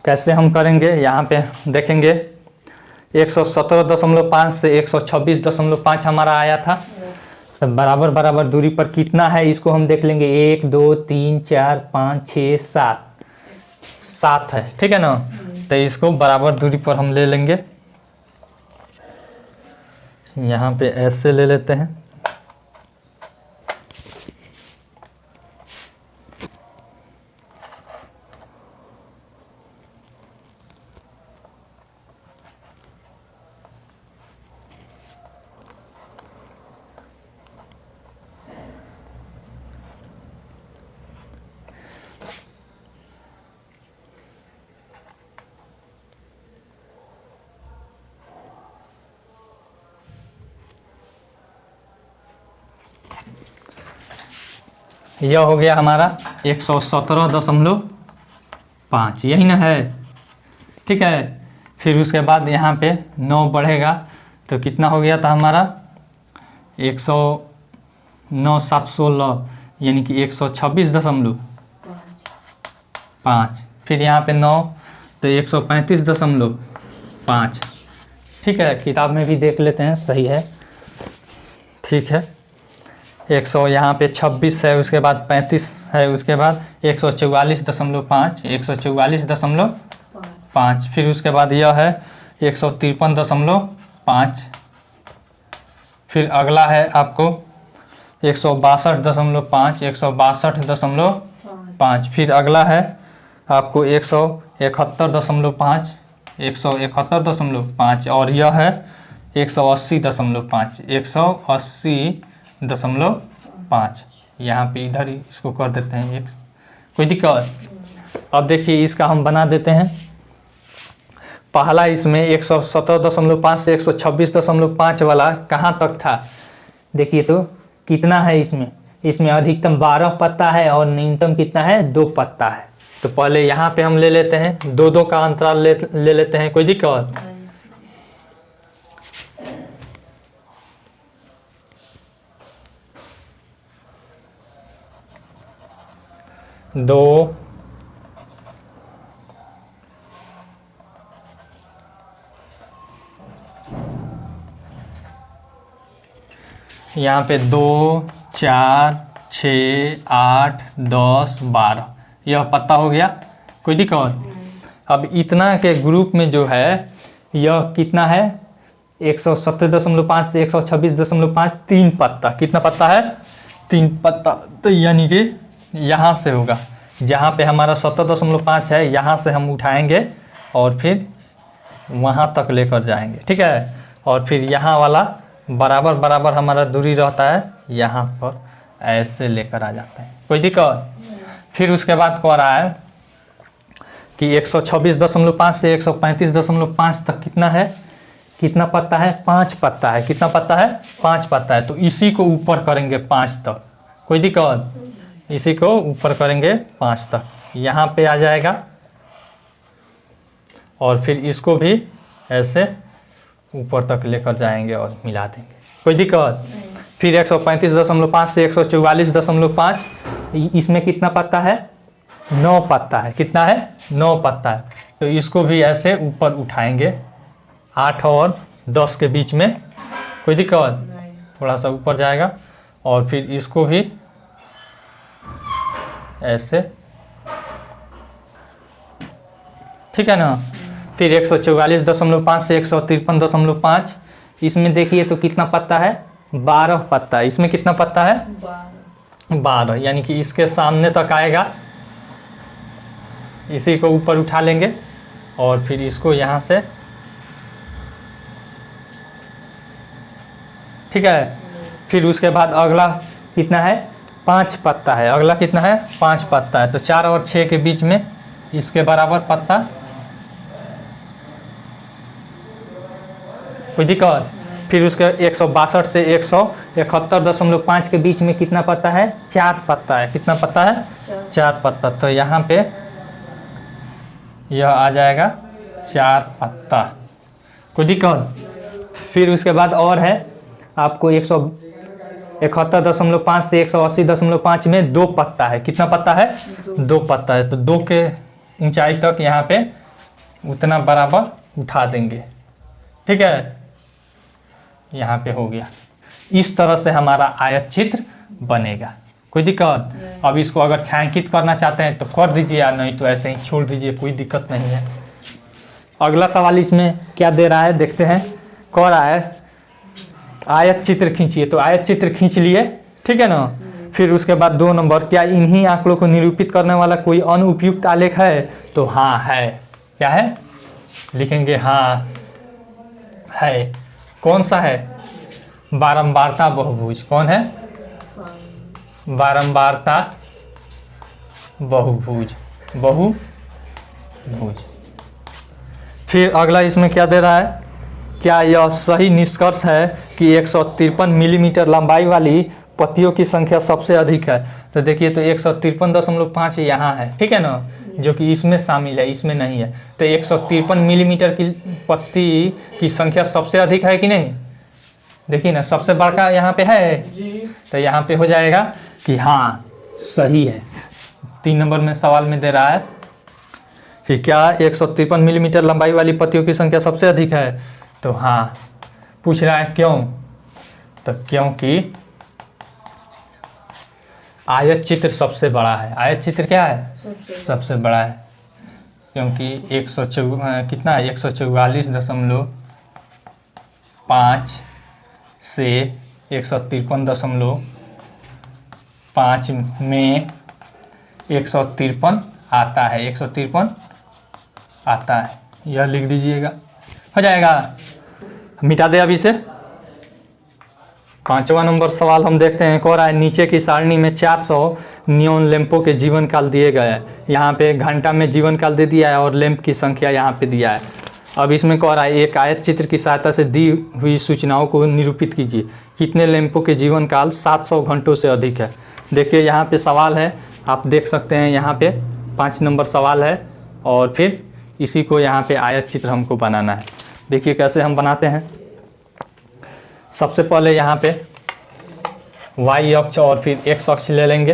A: कैसे हम करेंगे यहाँ पे देखेंगे, 117.5 से 126.5 हमारा आया था। तो बराबर बराबर दूरी पर कितना है इसको हम देख लेंगे। 1 2 3 4 5 6 7, 7 है, ठीक है ना। तो इसको बराबर दूरी पर हम ले लेंगे। यहाँ पे ऐसे ले लेते हैं। यह हो गया हमारा 117.5, यही ना है, ठीक है। फिर उसके बाद यहाँ पे 9 बढ़ेगा तो कितना हो गया था हमारा 109 7 16, यानी कि 126.5। फिर यहाँ पे 9 तो 135.5, ठीक है। किताब में भी देख लेते हैं, सही है, ठीक है। 100 यहाँ पे 26 है, उसके बाद 35 है, उसके बाद 144.5, 144.5। फिर उसके बाद यह है 153.5, फिर अगला है आपको 162.5, 162.5। फिर अगला है आपको 171.5, 171.5, और यह है 180.5, 180.5। यहाँ पे इधर ही इसको कर देते हैं एक, कोई दिक्कत। अब देखिए इसका हम बना देते हैं। पहला इसमें 117.5 से 126.5 वाला कहाँ तक था, देखिए तो कितना है इसमें अधिकतम 12 पत्ता है और न्यूनतम कितना है, 2 पत्ता है। तो पहले यहाँ पे हम ले लेते हैं, 2-2 का अंतराल ले लेते हैं, कोई दिक्कत। दो, यहाँ पे 2, 4, 6, 8, 10, 12 यह पत्ता हो गया, कोई दिक्कत। अब इतना के ग्रुप में जो है यह कितना है, 170.5 से 126.5, 3 पत्ता। कितना पत्ता है, 3 पत्ता। तो यानी कि यहाँ से होगा, जहाँ पे हमारा 70.5 है यहाँ से हम उठाएंगे और फिर वहाँ तक लेकर जाएंगे, ठीक है। और फिर यहाँ वाला बराबर बराबर हमारा दूरी रहता है, यहाँ पर ऐसे लेकर आ जाता है, कोई दिक्कत। फिर उसके बाद कह रहा है कि 126.5 से 135.5 तक कितना है, कितना पत्ता है, 5 पत्ता है। कितना पत्ता है, 5 पत्ता है। तो इसी को ऊपर करेंगे 5 तक, कोई दिक्कत। इसी को ऊपर करेंगे 5 तक, यहाँ पे आ जाएगा। और फिर इसको भी ऐसे ऊपर तक लेकर जाएंगे और मिला देंगे, कोई दिक्कत। फिर 135.5 से 144.5, इसमें कितना पत्ता है, 9 पत्ता है। कितना है, 9 पत्ता है। तो इसको भी ऐसे ऊपर उठाएंगे 8 और 10 के बीच में, कोई दिक्कत। थोड़ा सा ऊपर जाएगा और फिर इसको भी ऐसे, ठीक है ना। फिर 144.5 से 153.5, इसमें देखिए तो कितना पत्ता है, 12 पत्ता। इसमें कितना पत्ता है, 12, यानी कि इसके सामने तक आएगा। इसी को ऊपर उठा लेंगे और फिर इसको यहाँ से, ठीक है। फिर उसके बाद अगला कितना है, 5 पत्ता है। अगला कितना है, 5 पत्ता है। तो 4 और 6 के बीच में इसके बराबर पत्ता, कोई दिक्कत। फिर उसके 162 से 171.5 के बीच में कितना पत्ता है, 4 पत्ता है। कितना पत्ता है, 4 पत्ता। तो यहाँ पे यह आ जाएगा 4 पत्ता, कोई दिक्कत। फिर उसके बाद और है आपको 171.5 से 180.5 में 2 पत्ता है। कितना पत्ता है, 2 पत्ता है। तो 2 के ऊंचाई तक यहाँ पे उतना बराबर उठा देंगे, ठीक है। यहाँ पे हो गया। इस तरह से हमारा आयत चित्र बनेगा, कोई दिक्कत। अब इसको अगर छायांकित करना चाहते हैं तो कर दीजिए, या नहीं तो ऐसे ही छोड़ दीजिए, कोई दिक्कत नहीं है। अगला सवाल इसमें क्या दे रहा है, देखते हैं। कह रहा है आयत चित्र खींचिए। तो आयत चित्र खींच लिए, ठीक है ना। फिर उसके बाद 2 नंबर, क्या इन्हीं आंकड़ों को निरूपित करने वाला कोई अनुपयुक्त आलेख है। तो हाँ है। क्या है, लिखेंगे हाँ है। कौन सा है, बारंबारता बहुभुज। कौन है, बारंबारता बहुभुज, बहुभुज। फिर अगला इसमें क्या दे रहा है, क्या यह सही निष्कर्ष है कि 153 मिलीमीटर लंबाई वाली पत्तियों की संख्या सबसे अधिक है। तो देखिए तो 153.5 यहाँ है, ठीक है ना, जो कि इसमें शामिल है, इसमें नहीं है। तो 153 मिलीमीटर की पत्ती की संख्या सबसे अधिक है कि नहीं, देखिए ना, सबसे बड़का यहाँ पे है जी। तो यहाँ पे हो जाएगा कि हाँ सही है। 3 नंबर में सवाल में दे रहा है कि क्या 153 मिलीमीटर लंबाई वाली पत्तियों की संख्या सबसे अधिक है। तो हाँ, पूछ रहा है क्यों, तो क्योंकि आयत चित्र सबसे बड़ा है। आयत चित्र क्या है, सबसे बड़ा है। क्योंकि 144.5 से 153.5 में 153 आता है, 153 आता है, यह लिख दीजिएगा, हो जाएगा। मिटा दे अभी से। 5वां नंबर सवाल हम देखते हैं। कह रहा है नीचे की सारणी में 400 नियॉन लैंपों के जीवन काल दिए गए हैं। यहाँ पे घंटा में जीवन काल दे दिया है और लैंप की संख्या यहाँ पे दिया है। अब इसमें कह रहा है एक आयत चित्र की सहायता से दी हुई सूचनाओं को निरूपित कीजिए। कितने लैंपों के जीवन काल 700 घंटों से अधिक है। देखिए यहाँ पे सवाल है, आप देख सकते हैं यहाँ पे 5 नंबर सवाल है और फिर इसी को यहाँ पे आयत चित्र हमको बनाना है। देखिए कैसे हम बनाते हैं। सबसे पहले यहाँ पे y अक्ष और फिर x अक्ष ले लेंगे।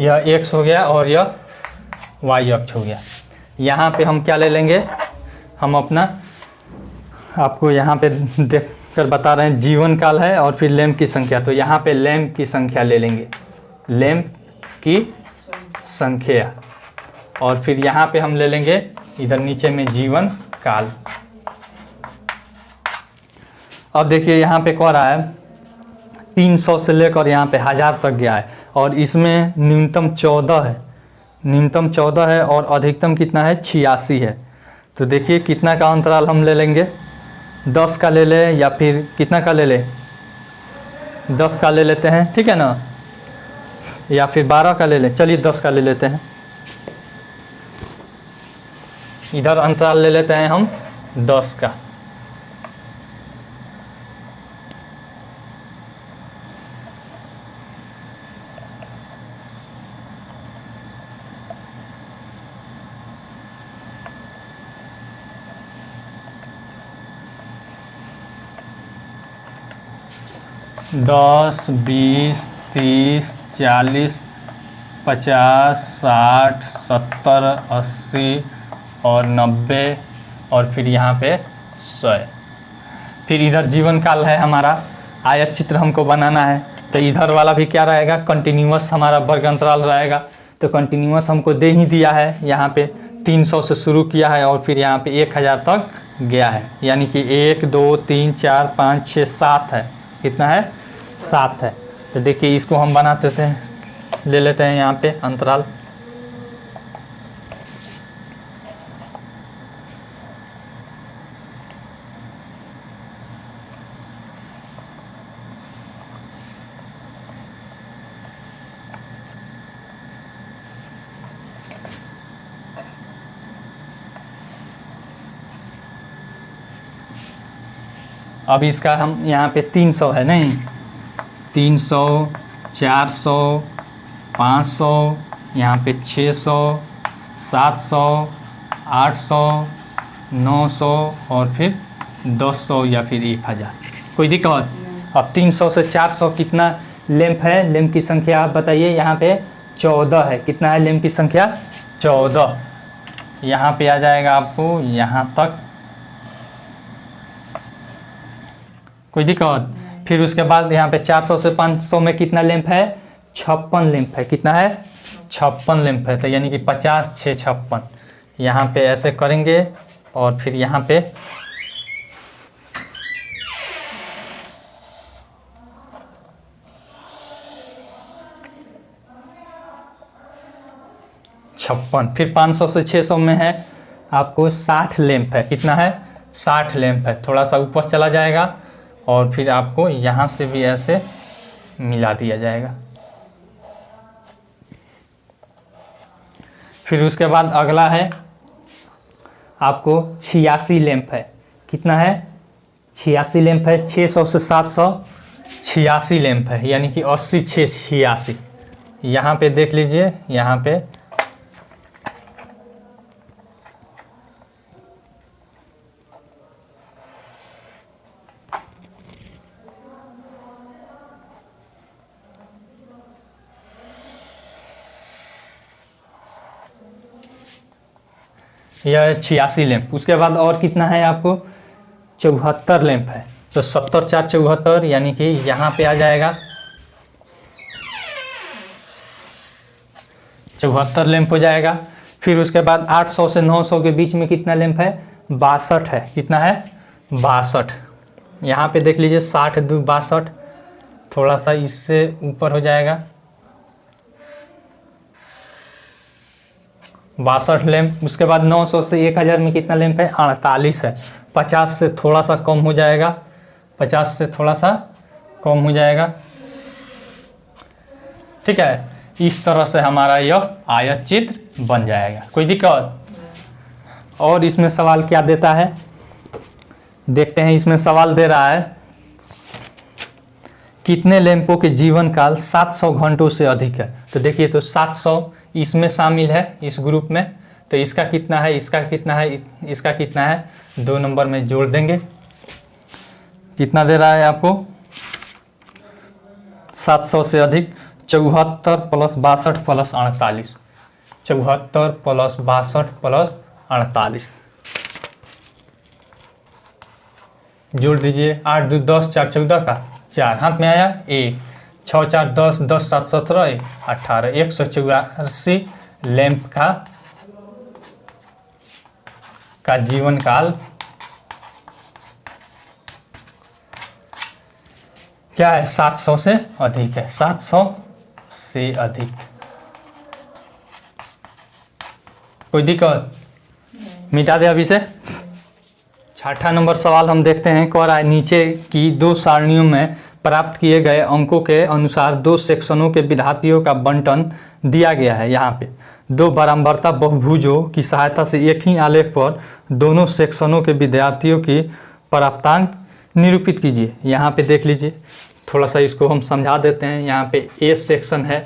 A: यह x हो गया और यह y अक्ष हो गया। यहाँ पे हम क्या ले लेंगे, हम अपना आपको यहाँ पे देख कर बता रहे हैं जीवन काल है और फिर लैंप की संख्या। तो यहाँ पे लैंप की संख्या ले लेंगे, लैंप की संख्या, और फिर यहाँ पे हम ले लेंगे इधर नीचे में जीवन काल। अब देखिए यहाँ पे कह रहा है 300 से लेकर यहाँ पे 1000 तक गया है और इसमें न्यूनतम 14 है, न्यूनतम 14 है और अधिकतम कितना है 86 है। तो देखिए कितना का अंतराल हम ले लेंगे, 10 का ले ले या फिर कितना का ले ले, 10 का ले लेते हैं, ठीक है ना, या फिर 12 का ले ले। चलिए 10 का ले लेते हैं। इधर अंतराल ले लेते हैं हम 10 का। दस, 20, 30, 40, 50, 60, 70, 80 और 90 और फिर यहाँ पे 100। फिर इधर जीवन काल है हमारा, आयत चित्र हमको बनाना है। तो इधर वाला भी क्या रहेगा, कंटिन्यूअस हमारा वर्ग अंतराल रहेगा। तो कंटिन्यूअस हमको दे ही दिया है, यहाँ पे 300 से शुरू किया है और फिर यहाँ पे 1000 तक गया है, यानी कि 1, 2, 3, 4, 5, 6, 7 है। कितना है, 7 है। तो देखिए इसको हम बनाते थे, ले लेते हैं यहाँ पे अंतराल। अब इसका हम यहाँ पे 300 है नहीं, 300, 400, 500, यहाँ पे 600, 700, 800, 900 और फिर 200 या फिर 1000। कोई दिक्कत? अब 300 से 400 कितना लैंप है, लैंप की संख्या आप बताइए। यहाँ पे 14 है। कितना है लैंप की संख्या, 14। यहाँ पे आ जाएगा आपको यहाँ तक। कोई दिक्कत? फिर उसके बाद यहाँ पे 400 से 500 में कितना लैंप है, 56 लैंप है। कितना है, 56 लैंप है। तो यानी कि 50, 6, 56। यहाँ पे ऐसे करेंगे और फिर यहाँ पे छप्पन। फिर 500 से 600 में है आपको 60 लैंप है। कितना है, 60 लैंप है। थोड़ा सा ऊपर चला जाएगा और फिर आपको यहाँ से भी ऐसे मिला दिया जाएगा। फिर उसके बाद अगला है आपको 86 लैंप है। कितना है, 86 लैंप है। 600 से 700 86 लैंप है, यानी कि 80, 6, 86। यहाँ पे देख लीजिए, यहाँ पे यह 86 लैंप। उसके बाद और कितना है आपको, 74 लैंप है। तो 70, 4, 74, यानी कि यहाँ पे आ जाएगा 74 लैंप हो जाएगा। फिर उसके बाद 800 से 900 के बीच में कितना लैंप है? 62 है। कितना है? 62। यहाँ पे देख लीजिए 60 2 62, थोड़ा सा इससे ऊपर हो जाएगा 62 लैंप। उसके बाद 900 से 1000 में कितना लैंप है? 48 है। 50 से थोड़ा सा कम हो जाएगा, 50 से थोड़ा सा कम हो जाएगा। ठीक है, इस तरह से हमारा यह आयत चित्र बन जाएगा। कोई दिक्कत? और इसमें सवाल क्या देता है देखते हैं। इसमें सवाल दे रहा है कितने लैंपों के जीवन काल 700 घंटों से अधिक है। तो देखिए, तो 700 इसमें शामिल है, इस ग्रुप में। तो इसका कितना है, इसका कितना है, इसका कितना है, 2 नंबर में जोड़ देंगे। कितना दे रहा है आपको? 700 से अधिक 74 प्लस 62 प्लस 48, 74 प्लस 62 प्लस 48 जोड़ दीजिए। 8 2 10, 4 14 का 4 हाथ में आया 1, 6 4 10, 10 7 17, 18, 184 लैंप का जीवन काल क्या है? 700 से अधिक है, 700 से अधिक। कोई दिक्कत? मिटा दे अभी से। 6ठा नंबर सवाल हम देखते हैं। कह रहा है नीचे की 2 सारणियों में प्राप्त किए गए अंकों के अनुसार 2 सेक्शनों के विद्यार्थियों का बंटन दिया गया है। यहाँ पे 2 बारंबारता बहुभुजों की सहायता से एक ही आलेख पर दोनों सेक्शनों के विद्यार्थियों की प्राप्तांक निरूपित कीजिए। यहाँ पे देख लीजिए, थोड़ा सा इसको हम समझा देते हैं। यहाँ पे ए सेक्शन है,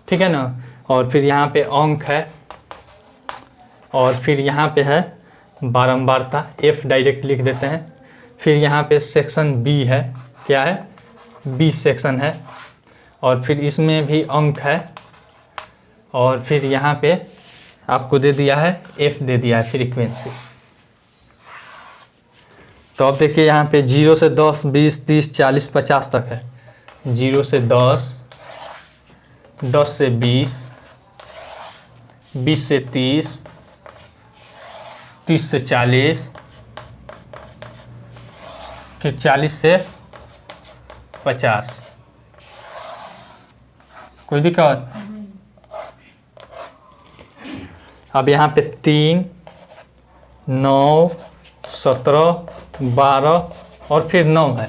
A: ठीक है ना, और फिर यहाँ पे अंक है, और फिर यहाँ पे है बारंबारता, एफ डायरेक्ट लिख देते हैं। फिर यहाँ पे सेक्शन बी है, क्या है? बी सेक्शन है, और फिर इसमें भी अंक है, और फिर यहाँ पे आपको दे दिया है एफ, दे दिया है फ्रीक्वेंसी। तो अब देखिए यहाँ पे 0 से 10, 20, 30, 40, 50 तक है। 0 से 10, 10 से 20, 20 से 30, 30 से 40, फिर 40 से 50। कोई दिक्कत? अब यहाँ पे 3, 9, 17, 12 और फिर 9 है।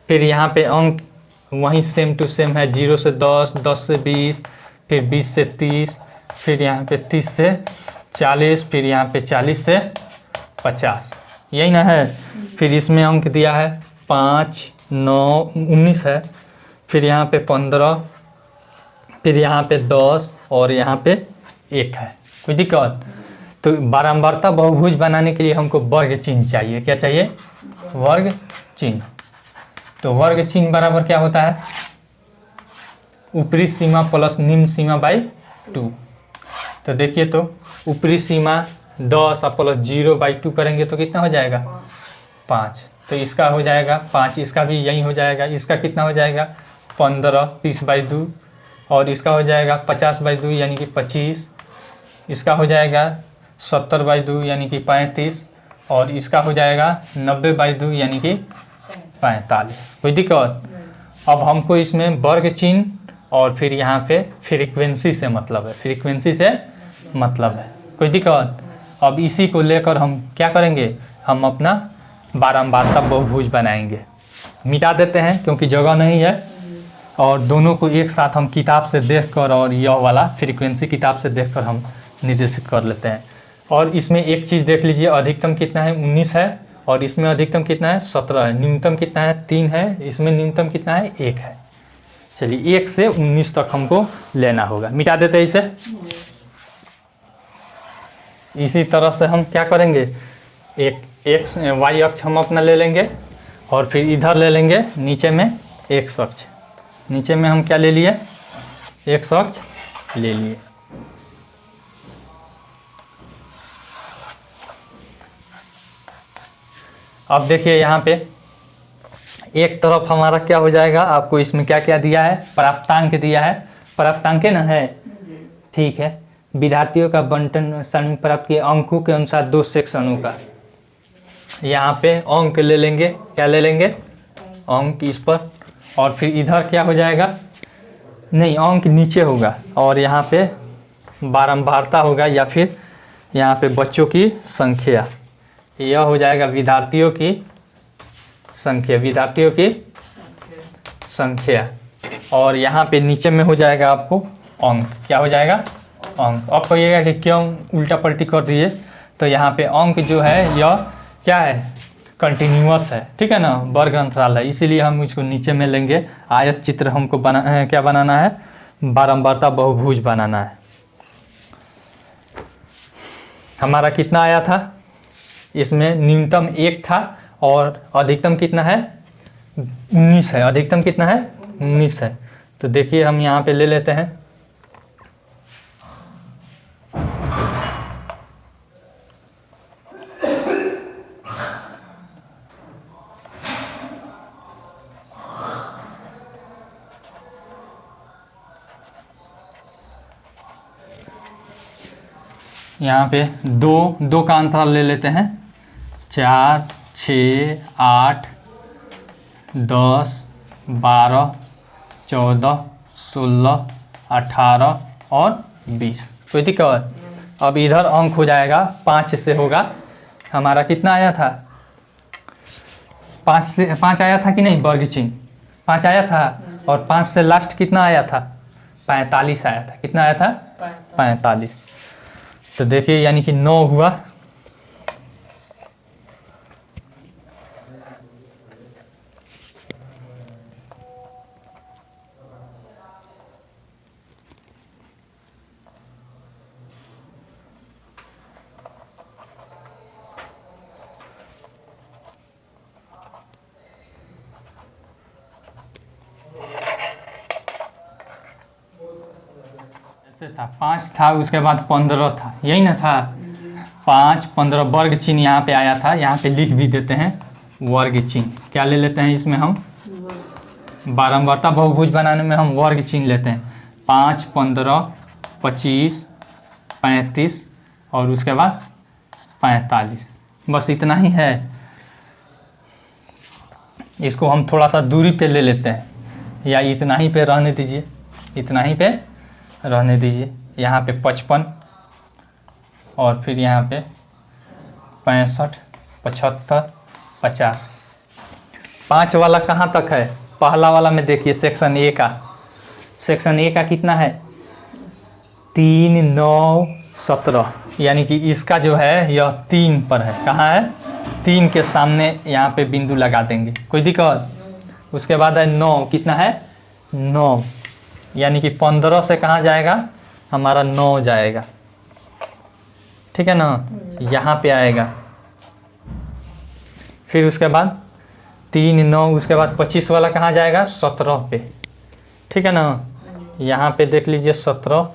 A: फिर यहाँ पे अंक वहीं सेम टू सेम है, 0 से 10, 10 से 20, फिर 20 से 30, फिर यहाँ पे 30 से 40, फिर यहाँ पे 40 से 50, यही ना है। फिर इसमें अंक दिया है 5, 9, 19 है, फिर यहाँ पे 15, फिर यहाँ पे 10 और यहाँ पे 1 है। कोई दिक्कत? तो बारंबारता बहुभुज बनाने के लिए हमको वर्ग चिन्ह चाहिए। क्या चाहिए? वर्ग चिन्ह। तो वर्ग चिन्ह बराबर क्या होता है? ऊपरी सीमा प्लस निम्न सीमा बाई 2। तो देखिए, तो ऊपरी सीमा 10 और प्लस 0/2 करेंगे तो कितना हो जाएगा? 5। तो इसका हो जाएगा 5, इसका भी यही हो जाएगा। इसका कितना हो जाएगा? 15, 30/2, और इसका हो जाएगा 50/2 यानी कि 25। इसका हो जाएगा 70/2 यानी कि 35, और इसका हो जाएगा 90/2 यानी कि 45। कोई दिक्कत? अब हमको इसमें वर्ग चिन्ह और फिर यहाँ पे फ्रीक्वेंसी से मतलब है, फ्रीक्वेंसी से मतलब है। कोई दिक्कत? अब इसी को लेकर हम क्या करेंगे? हम अपना बारंबारता बहुभुज बनाएंगे। मिटा देते हैं क्योंकि जगह नहीं है, और दोनों को एक साथ हम किताब से देखकर और यह वाला फ्रीक्वेंसी किताब से देखकर हम निर्देशित कर लेते हैं। और इसमें एक चीज़ देख लीजिए, अधिकतम कितना है? 19 है, और इसमें अधिकतम कितना है? 17 है। न्यूनतम कितना है? 3 है। इसमें न्यूनतम कितना है? 1 है। चलिए 1 से 19 तक हमको लेना होगा। मिटा देते हैं इसे। इसी तरह से हम क्या करेंगे? एक एक्स वाई अक्ष हम अपना ले लेंगे, और फिर इधर ले लेंगे नीचे में एक्स अक्ष। नीचे में हम क्या ले लिए? एक्स अक्ष ले लिए। अब देखिए यहाँ पे एक तरफ हमारा क्या हो जाएगा? आपको इसमें क्या क्या दिया है? प्राप्तांक दिया है। प्राप्तांक ना है, ठीक है। विद्यार्थियों का बंटन सारणी में प्राप्त किए अंकों के अनुसार 2 सेक्शनों का। यहाँ पे अंक ले लेंगे, क्या ले लेंगे, अंक इस पर, और फिर इधर क्या हो जाएगा, नहीं अंक नीचे होगा और यहाँ पे बारंबारता होगा या फिर यहाँ पे बच्चों की संख्या, यह हो जाएगा विद्यार्थियों की संख्या, विद्यार्थियों की संख्या। और यहाँ पे नीचे में हो जाएगा आपको अंक, क्या हो जाएगा, अंक। अब कहिएगा कि क्यों उल्टा पलटी कर दिए, तो यहाँ पे अंक जो है यह क्या है, कंटिन्यूअस है, ठीक है ना, वर्ग अंतराल है, इसीलिए हम इसको नीचे में लेंगे। आयत चित्र हमको क्या बनाना है, बारंबारता बहुभुज बनाना है। हमारा कितना आया था, इसमें न्यूनतम 1 था और अधिकतम कितना है, 19 है, अधिकतम कितना है, 19 है। तो देखिए हम यहाँ पे ले लेते हैं, यहाँ पे दो का अंतराल ले लेते हैं, 4, 6, 8, 10, 12, 14, 16, 18 और 20। कोई दिक्कत। अब इधर अंक हो जाएगा 5 से होगा, हमारा कितना आया था, 5 आया था कि नहीं, वर्ग चिन्ह 5 आया था, और 5 से लास्ट कितना आया था, 45 आया था। कितना आया था, 45। तो देखिए यानी कि 9 हुआ। ऐसे था, 5 था, उसके बाद 15 था, यही ना था, 5, 15 वर्ग चिन्ह यहाँ पे आया था। यहाँ पे लिख भी देते हैं वर्ग चिन्ह, क्या ले लेते हैं इसमें हम, बारंबारता बहुभुज बनाने में हम वर्ग चिन्ह लेते हैं। 5, 15, 25, 35 और उसके बाद 45, बस इतना ही है। इसको हम थोड़ा सा दूरी पे ले लेते हैं, या इतना ही पे रहने दीजिए, इतना ही पे रहने दीजिए। यहाँ पे 55 और फिर यहाँ पे 65, 75, 50। 5 वाला कहाँ तक है, पहला वाला में देखिए सेक्शन ए का, सेक्शन ए का कितना है, 3, 9, 17, यानी कि इसका जो है यह 3 पर है। कहाँ है, 3 के सामने यहाँ पे बिंदु लगा देंगे, कोई दिक्कत। उसके बाद है 9, कितना है, 9, यानी कि 15 से कहाँ जाएगा, हमारा 9 जाएगा, ठीक है ना, यहाँ पे आएगा। फिर उसके बाद 3, 9, उसके बाद 25 वाला कहाँ जाएगा, 17 पे, ठीक है ना। यहाँ पे देख लीजिए 17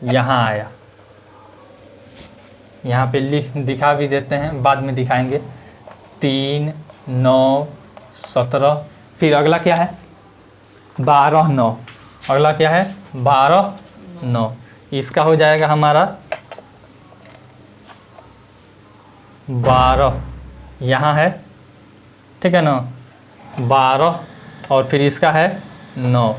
A: यहाँ आया, यहाँ पे दिखा भी देते हैं, बाद में दिखाएंगे। 3, 9, 17, फिर अगला क्या है, 12, 9, अगला क्या है, 12, 9, इसका हो जाएगा हमारा 12, यहाँ है, ठीक है ना, 12 और फिर इसका है 9।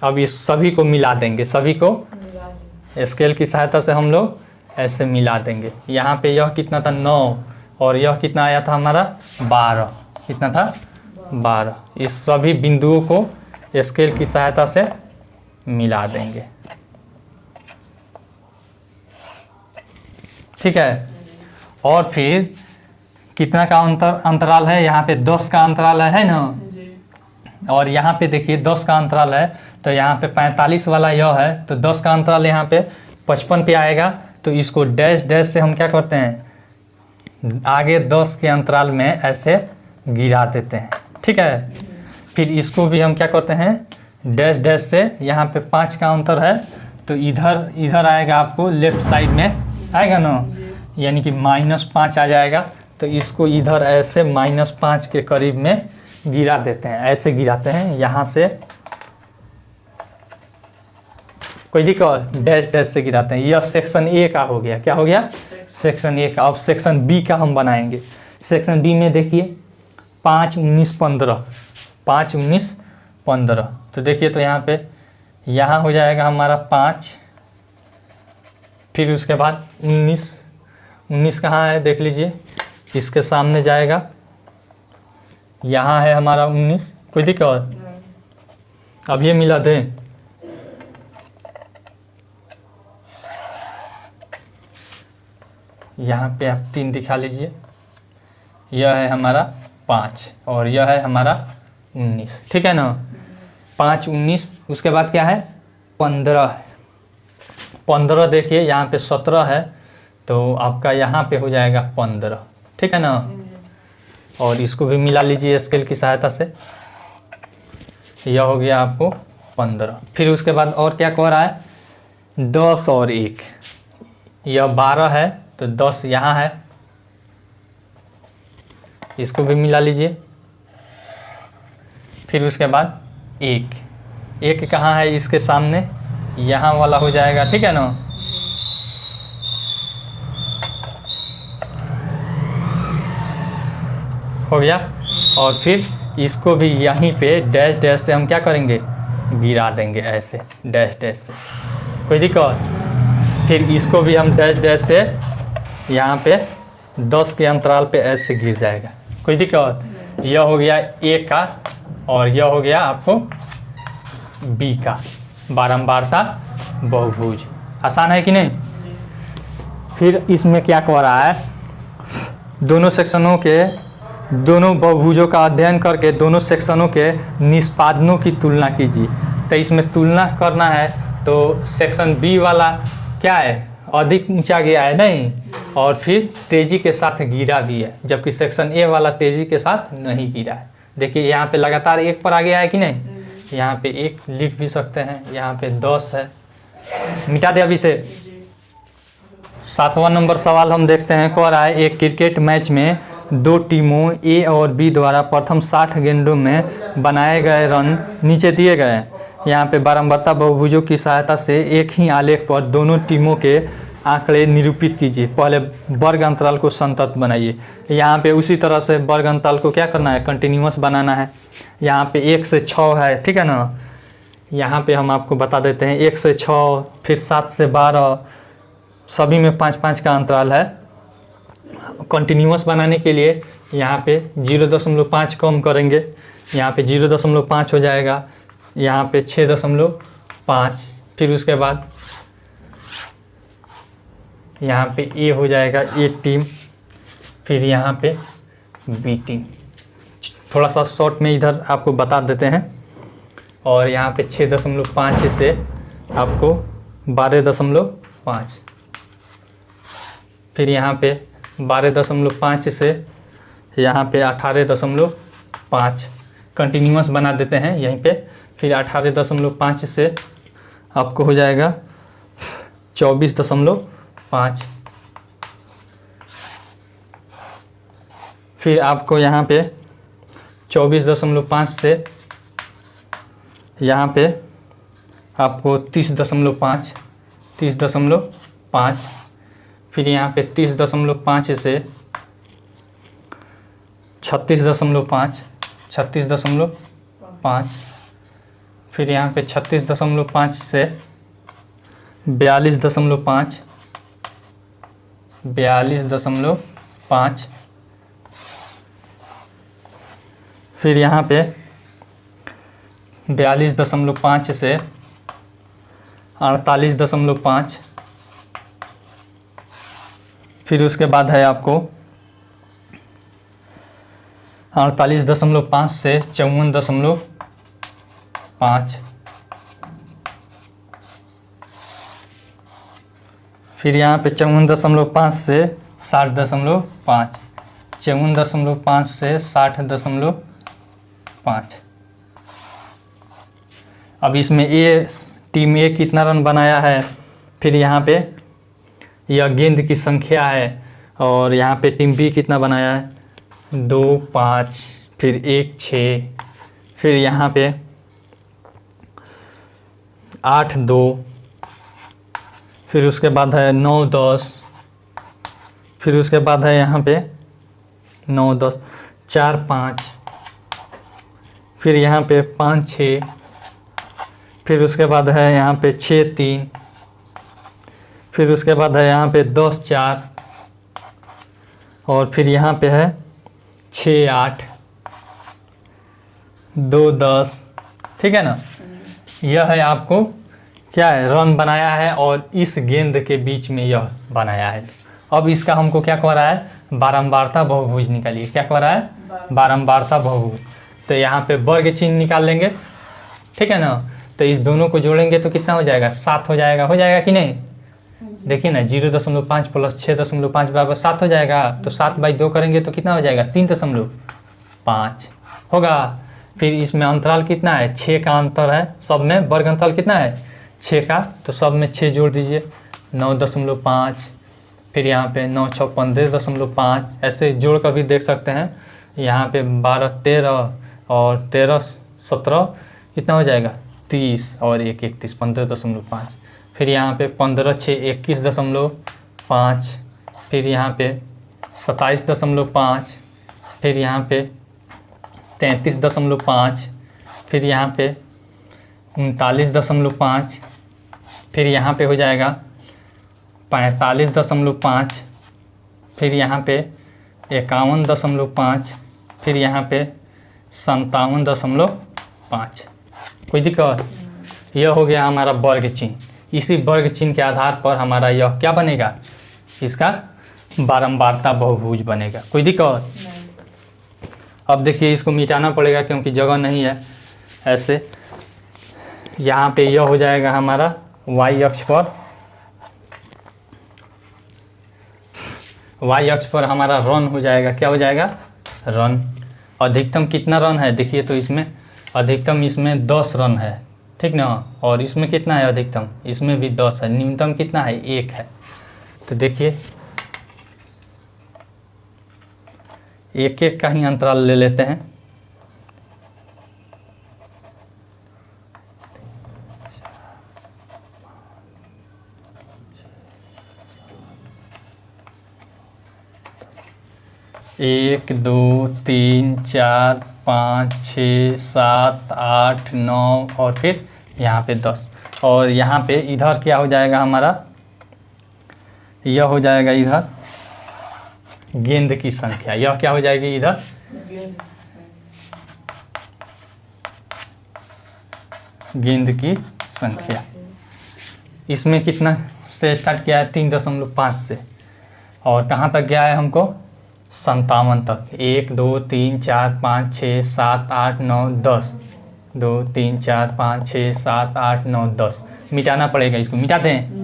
A: अब इस सभी को मिला देंगे, सभी को स्केल की सहायता से हम लोग ऐसे मिला देंगे। यहाँ पे यह कितना था, 9, और यह कितना आया था हमारा, 12, कितना था, 12। इस सभी बिंदुओं को स्केल की सहायता से मिला देंगे, ठीक है। और फिर कितना का अंतराल है, यहाँ पे 10 का अंतराल है ना, और यहाँ पे देखिए 10 का अंतराल है, तो यहाँ पे 45 वाला यह है, तो 10 का अंतराल यहाँ पे 55 पे आएगा। तो इसको डैश डैश से हम क्या करते हैं, आगे 10 के अंतराल में ऐसे गिरा देते हैं, ठीक है। फिर इसको भी हम क्या करते हैं, डैश डैश से, यहाँ पे 5 का अंतर है, तो इधर आएगा आपको लेफ्ट साइड में आएगा ना, यानी कि -5 आ जाएगा। तो इसको इधर ऐसे -5 के करीब में गिरा देते हैं, ऐसे गिराते हैं यहाँ से, कोई दिक्कत, डैश डैश से गिराते हैं। यह सेक्शन ए का हो गया, क्या हो गया, सेक्शन ए का। अब सेक्शन बी का हम बनाएंगे। सेक्शन बी में देखिए 5, 19, 15, 5, 19, 15। तो देखिए तो यहाँ पे यहाँ हो जाएगा हमारा 5, फिर उसके बाद 19, 19 कहाँ है देख लीजिए, इसके सामने जाएगा, यहाँ है हमारा 19, कोई दिक्कत, अब ये मिला दें, यहाँ पे आप 3 दिखा लीजिए, यह है हमारा 5 और यह है हमारा 19, ठीक है ना। 5, 19, उसके बाद क्या है 15 है। 15 देखिए यहाँ पे 17 है, तो आपका यहाँ पे हो जाएगा 15, ठीक है ना। और इसको भी मिला लीजिए स्केल की सहायता से, यह हो गया आपको 15। फिर उसके बाद और क्या कह रहा है, 10 और 1, यह 12 है, तो 10 यहाँ है, इसको भी मिला लीजिए। फिर उसके बाद 1 कहाँ है, इसके सामने, यहाँ वाला हो जाएगा, ठीक है ना। हो गया। और फिर इसको भी यहीं पे डैश डैश से हम क्या करेंगे, गिरा देंगे ऐसे डैश डैश से, कोई दिक्कत। फिर इसको भी हम डैश डैश से यहाँ पे 10 के अंतराल पे ऐसे गिर जाएगा, कोई दिक्कत। यह हो गया ए का और यह हो गया आपको बी का, बारंबारता बहुभुज। आसान है कि नहीं। फिर इसमें क्या कह रहा है, दोनों सेक्शनों के, दोनों बहुभुजों का अध्ययन करके दोनों सेक्शनों के निष्पादनों की तुलना कीजिए। तो इसमें तुलना करना है, तो सेक्शन बी वाला क्या है, अधिक ऊंचा गया है नहीं, और फिर तेजी के साथ गिरा भी है, जबकि सेक्शन ए वाला तेजी के साथ नहीं गिरा है। देखिए यहाँ पे लगातार 1 पर आ गया है कि नहीं, यहाँ पे 1 लिख भी सकते हैं, यहाँ पे 10 है, मिटा दे अभी से। 7वां नंबर सवाल हम देखते हैं, कह रहा है एक क्रिकेट मैच में 2 टीमों ए और बी द्वारा प्रथम 60 गेंदों में बनाए गए रन नीचे दिए गए हैं। यहाँ पे बारंबारता बहुभुजों की सहायता से एक ही आलेख पर दोनों टीमों के आंकड़े निरूपित कीजिए। पहले वर्ग अंतराल को संतत बनाइए। यहाँ पे उसी तरह से वर्ग अंतराल को क्या करना है, कंटिन्यूअस बनाना है। यहाँ पे 1 से 6 है, ठीक है ना। यहाँ पे हम आपको बता देते हैं 1 से 6, फिर 7 से 12, सभी में 5-5 का अंतराल है। कंटिन्यूअस बनाने के लिए यहाँ पे 0.5 कम करेंगे, यहाँ पे 0.5 हो जाएगा, यहाँ पे 6.5, फिर उसके बाद यहाँ पे ए हो जाएगा, ए टीम, फिर यहाँ पे बी टीम। थोड़ा सा शॉर्ट में इधर आपको बता देते हैं। और यहाँ पे 6.5 से आपको 12.5, फिर यहाँ पे 12.5 से यहाँ पे 18.5, कंटिन्यूअस बना देते हैं यहीं पे। फिर 18.5 से आपको हो जाएगा 24.5, फिर आपको यहाँ पे 24.5 से यहाँ पे आपको 30.5, 30.5, फिर यहाँ पे 30.5 से 36.5, 36.5, फिर यहाँ पे 36.5 से 42.5, 42.5, फिर यहाँ पे 42.5 से 48.5, फिर उसके बाद है आपको 48.5 से 54.5, फिर यहाँ पे 54.5 से 60.5, 54.5 से 60.5। अब इसमें ए टीम ए कितना रन बनाया है, फिर यहाँ पे यह गेंद की संख्या है और यहाँ पे टीम बी कितना बनाया है, 2 5, फिर 1 6, फिर यहाँ पे 8 2, फिर उसके बाद है 9 10, फिर उसके बाद है यहाँ पे 9 10 4 5, फिर यहाँ पे 5 6, फिर उसके बाद है यहाँ पे 6 3, फिर उसके बाद है यहाँ पे 10 4, और फिर यहाँ पे है 6 8 2 10। ठीक है ना, यह है आपको क्या है, रन बनाया है और इस गेंद के बीच में यह बनाया है। अब इसका हमको क्या कह रहा है, बारंबारता बहुभुज निकालिए। क्या कह रहा है, बारंबारता बहुभुज। तो यहाँ पे वर्ग चिन्ह निकाल लेंगे, ठीक है ना। तो इस दोनों को जोड़ेंगे तो कितना हो जाएगा, 7 हो जाएगा कि नहीं। देखिए ना, 0.5 प्लस 6.5 बराबर 7 हो जाएगा। तो 7/2 करेंगे तो कितना हो जाएगा, 3.5 होगा। फिर इसमें अंतराल कितना है, 6 का अंतर है सब में, वर्ग अंतराल कितना है 6 का, तो सब में 6 जोड़ दीजिए, 9.5, फिर यहाँ पे 9 6 15.5, ऐसे जोड़ कर भी देख सकते हैं। यहाँ पे 12 13 और 13 17 कितना हो जाएगा 30 और 1 31 15.5, फिर यहाँ पे 15 6 21.5, फिर यहाँ पे 27.5, फिर यहाँ पे 33.5, फिर यहाँ पे 39.5, फिर यहाँ पे हो जाएगा 45.5, फिर यहाँ पे 51.5, फिर यहाँ पे 57.5। कोई दिक्कत, यह हो गया हमारा वर्ग चिन्ह। इसी वर्ग चिन्ह के आधार पर हमारा यह क्या बनेगा, इसका बारंबारता बहुभुज बनेगा। कोई दिक्कत। अब देखिए इसको मिटाना पड़ेगा क्योंकि जगह नहीं है। ऐसे यहाँ पे यह हो जाएगा हमारा y अक्ष पर, y अक्ष पर हमारा रन हो जाएगा। क्या हो जाएगा, रन। अधिकतम कितना रन है देखिए, तो इसमें अधिकतम इसमें 10 रन है, ठीक ना। और इसमें कितना है अधिकतम, इसमें भी 10 है। न्यूनतम कितना है, 1 है। तो देखिए 1 का ही अंतराल ले लेते हैं। एक 2 3 4 5 6 7 8 9 और फिर यहाँ पे 10, और यहाँ पे इधर क्या हो जाएगा हमारा, यह हो जाएगा इधर गेंद की संख्या। यह क्या हो जाएगी इधर, गेंद की संख्या। इसमें कितना से स्टार्ट किया है, 3.5 से, और कहाँ तक गया है हमको, 57 तक। 1 2 3 4 5 6 7 8 9 10, 2 3 4 5 6 7 8 9 10। मिटाना पड़ेगा, इसको मिटाते हैं।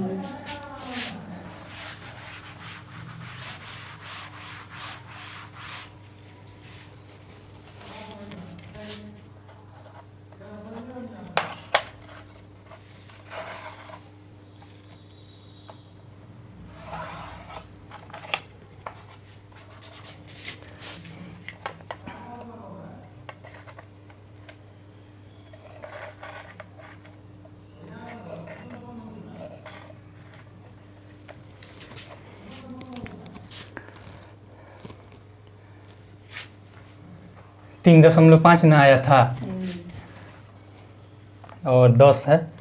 A: तीन 3.5 ना आया था और 10 है।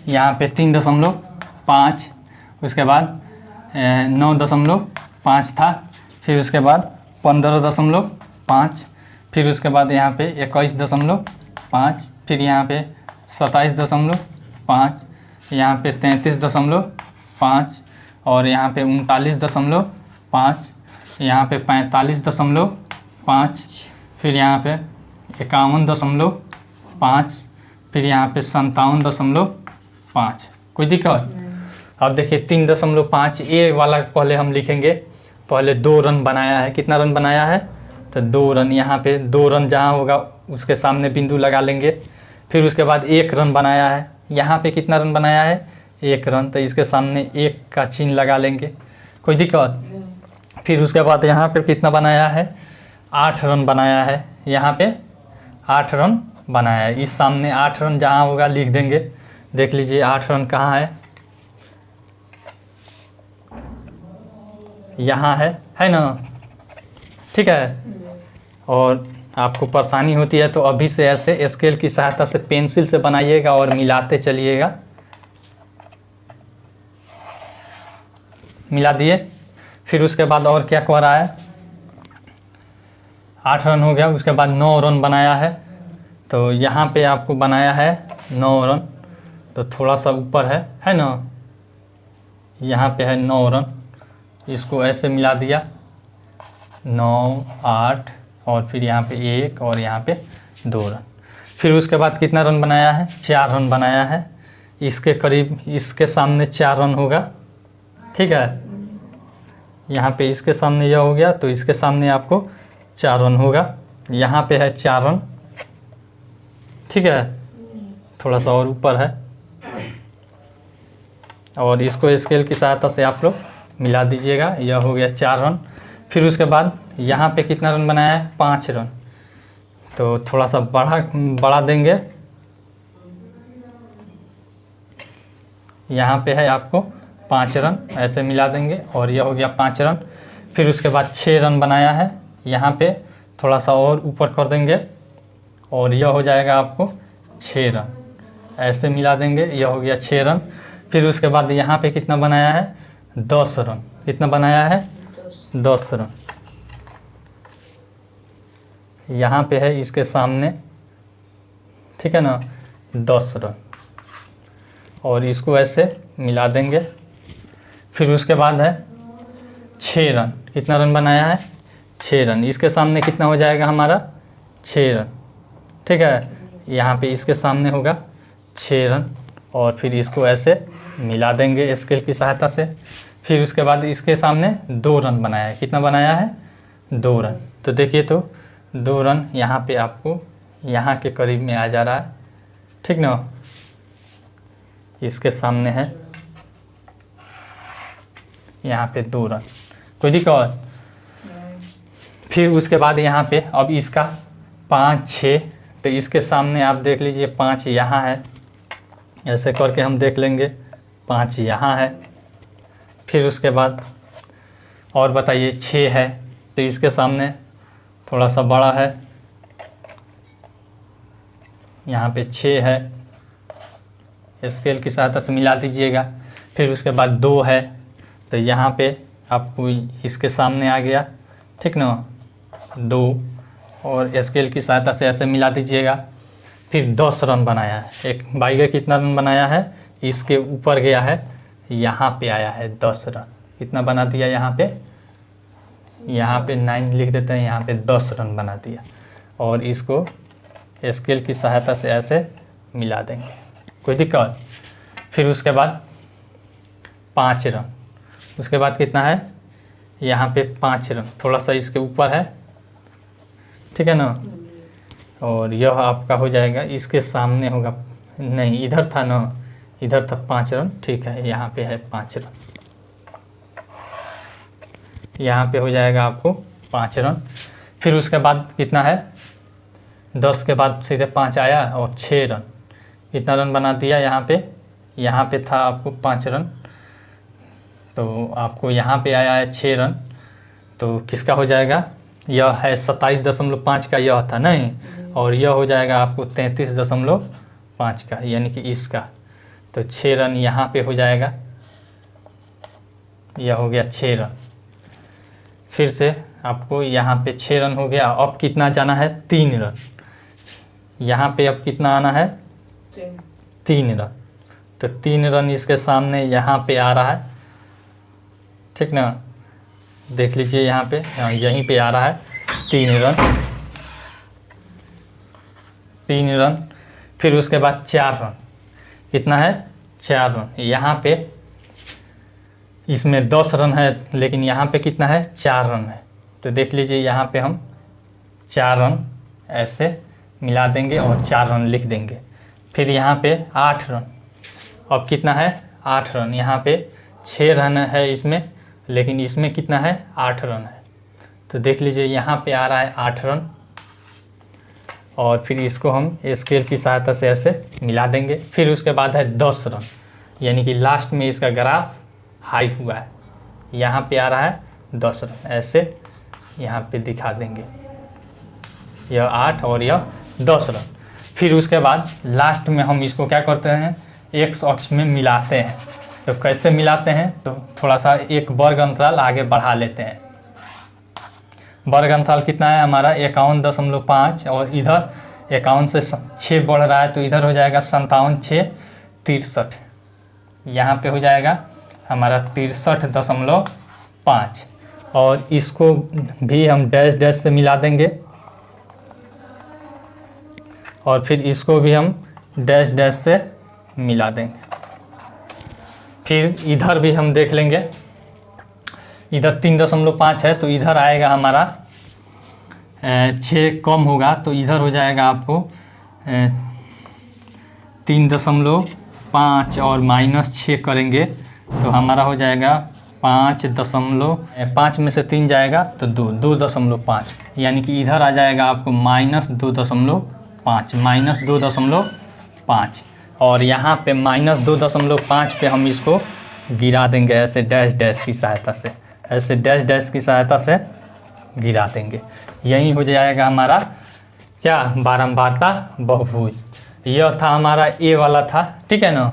A: यहाँ पे 3.5, उसके बाद 9.5 था, फिर उसके बाद 15.5, फिर उसके बाद यहाँ पे 21.5, फिर यहाँ पे 27.5, यहाँ पे 33.5 और यहाँ पे 39.5, यहाँ पे 45.5, फिर यहाँ पे 51.5, फिर यहाँ पे 57.5। कोई दिक्कत? अब देखिए 3.5 ये वाला पहले हम लिखेंगे। पहले 2 रन बनाया है। कितना रन बनाया है? तो 2 रन। यहाँ पे 2 रन जहाँ होगा उसके सामने बिंदु लगा लेंगे। फिर उसके बाद 1 रन बनाया है। यहाँ पे कितना रन बनाया है? 1 रन, तो इसके सामने 1 का चिन्ह लगा लेंगे। कोई दिक्कत? फिर उसके बाद यहाँ पे कितना बनाया है? 8 रन बनाया है। यहाँ पे 8 रन बनाया है। इस सामने 8 रन जहाँ होगा लिख देंगे। देख लीजिए 8 रन कहाँ है? यहाँ है ना? ठीक है। और आपको परेशानी होती है तो अभी से ऐसे स्केल की सहायता से पेंसिल से बनाइएगा और मिलाते चलिएगा। मिला दिए। फिर उसके बाद और क्या कर रहा है? 8 रन हो गया। उसके बाद 9 रन बनाया है। तो यहाँ पे आपको बनाया है 9 रन, तो थोड़ा सा ऊपर है ना? यहाँ पे है 9 रन। इसको ऐसे मिला दिया, 9, 8 और फिर यहाँ पे 1 और यहाँ पे 2 रन। फिर उसके बाद कितना रन बनाया है? 4 रन बनाया है। इसके करीब इसके सामने 4 रन होगा। ठीक है। यहाँ पे इसके सामने यह हो गया, तो इसके सामने आपको 4 रन होगा। यहाँ पे है 4 रन। ठीक है। थोड़ा सा और ऊपर है। और इसको स्केल की सहायता से आप लोग मिला दीजिएगा। यह हो गया 4 रन। फिर उसके बाद यहाँ पे कितना रन बनाया है? 5 रन। तो थोड़ा सा बढ़ा देंगे। यहाँ पे है आपको 5 रन, ऐसे मिला देंगे और यह हो गया 5 रन। फिर उसके बाद 6 रन बनाया है। यहाँ पे थोड़ा सा और ऊपर कर देंगे और यह हो जाएगा आपको 6 रन, ऐसे मिला देंगे। यह हो गया 6 रन। फिर उसके बाद यहाँ पे कितना बनाया है? 10 रन। कितना बनाया है? 10 रन। यहाँ पे है इसके सामने, ठीक है ना, 10 रन और इसको ऐसे मिला देंगे। फिर उसके बाद है 6 रन। कितना रन बनाया है? 6 रन। इसके सामने कितना हो जाएगा हमारा? 6 रन। ठीक है। यहाँ पे इसके सामने होगा 6 रन और फिर इसको ऐसे मिला देंगे स्केल की सहायता से। फिर उसके बाद इसके सामने 2 रन बनाया है। कितना बनाया है? 2 रन। तो देखिए, तो 2 रन यहाँ पे आपको यहाँ के करीब में आ जा रहा है। ठीक ना? इसके सामने है यहाँ पे 2 रन। कोई दिक्कत? फिर उसके बाद यहाँ पे अब इसका 5, 6, तो इसके सामने आप देख लीजिए 5 यहाँ है। ऐसे करके हम देख लेंगे 5 यहाँ है। फिर उसके बाद और बताइए 6 है, तो इसके सामने थोड़ा सा बड़ा है। यहाँ पे 6 है, स्केल की सहायता से मिला दीजिएगा। फिर उसके बाद 2 है, तो यहाँ पे आपको इसके सामने आ गया। ठीक ना? 2 और स्केल की सहायता से ऐसे मिला दीजिएगा। फिर 10 रन बनाया है। एक बाई का कितना रन बनाया है? इसके ऊपर गया है, यहाँ पे आया है 10 रन। कितना बना दिया यहाँ पे 9 लिख देते हैं, यहाँ पे 10 रन बना दिया और इसको स्केल की सहायता से ऐसे मिला देंगे। कोई दिक्कत? फिर उसके बाद 5 रन। उसके बाद कितना है? यहाँ पे 5 रन, थोड़ा सा इसके ऊपर है। ठीक है ना? और यह आपका हो जाएगा, इसके सामने होगा, नहीं इधर था ना, इधर था 5 रन। ठीक है, यहाँ पे है 5 रन। यहाँ पे हो जाएगा आपको 5 रन। फिर उसके बाद कितना है? 10 के बाद सीधे 5 आया और 6 रन। कितना रन बना दिया यहाँ पे था आपको 5 रन, तो आपको यहाँ पे आया है 6 रन। तो किसका हो जाएगा? यह है 27.5 का, यह था नहीं, और यह हो जाएगा आपको 33.5 का, यानी कि इसका। तो 6 रन यहाँ पे हो जाएगा। यह हो गया 6 रन। फिर से आपको यहाँ पे 6 रन हो गया। अब कितना जाना है? 3 रन। यहाँ पे अब कितना आना है? 3 रन। तो 3 रन इसके सामने यहाँ पे आ रहा है। ठीक ना। देख लीजिए यहाँ पे, यहीं पे आ रहा है 3 रन, 3 रन। फिर उसके बाद 4 रन, कितना है 4 रन। यहाँ पे इसमें 10 रन है, लेकिन यहाँ पे कितना है 4 रन है। तो देख लीजिए यहाँ पे हम 4 रन ऐसे मिला देंगे और 4 रन लिख देंगे। फिर यहाँ पे 8 रन, अब कितना है 8 रन। यहाँ पे 6 रन है इसमें, लेकिन इसमें कितना है 8 रन है। तो देख लीजिए यहाँ पे आ रहा है 8 रन, और फिर इसको हम स्केल की सहायता से ऐसे मिला देंगे। फिर उसके बाद है 10 रन, यानी कि लास्ट में इसका ग्राफ हाई हुआ है। यहाँ पे आ रहा है 10 रन, ऐसे यहाँ पे दिखा देंगे, यह 8 और यह 10 रन। फिर उसके बाद लास्ट में हम इसको क्या करते हैं, एक्स अक्ष में मिलाते हैं। तो कैसे मिलाते हैं, तो थोड़ा सा एक वर्ग अंतराल आगे बढ़ा लेते हैं। वर्ग अंतराल कितना है हमारा 51.5, और इधर 51 से 6 बढ़ रहा है, तो इधर हो जाएगा 57, 6, 63। यहाँ पे हो जाएगा हमारा 63.5, और इसको भी हम डैश डैश से मिला देंगे, और फिर इसको भी हम डैश डैश से मिला देंगे। फिर इधर भी हम देख लेंगे, इधर 3.5 है, तो इधर आएगा हमारा 6 कम होगा, तो इधर हो जाएगा आपको 3.5 और -6 करेंगे तो हमारा हो जाएगा 5 में से 3 जाएगा तो 2.5, यानी कि इधर आ जाएगा आपको -2.5, और यहाँ पे -2.5 पे हम इसको गिरा देंगे ऐसे डैश डैश की सहायता से, ऐसे डैश डैश की सहायता से गिरा देंगे। यही हो जाएगा हमारा क्या, बारंबारता बहुभुज। यह था हमारा ए वाला था, ठीक है ना।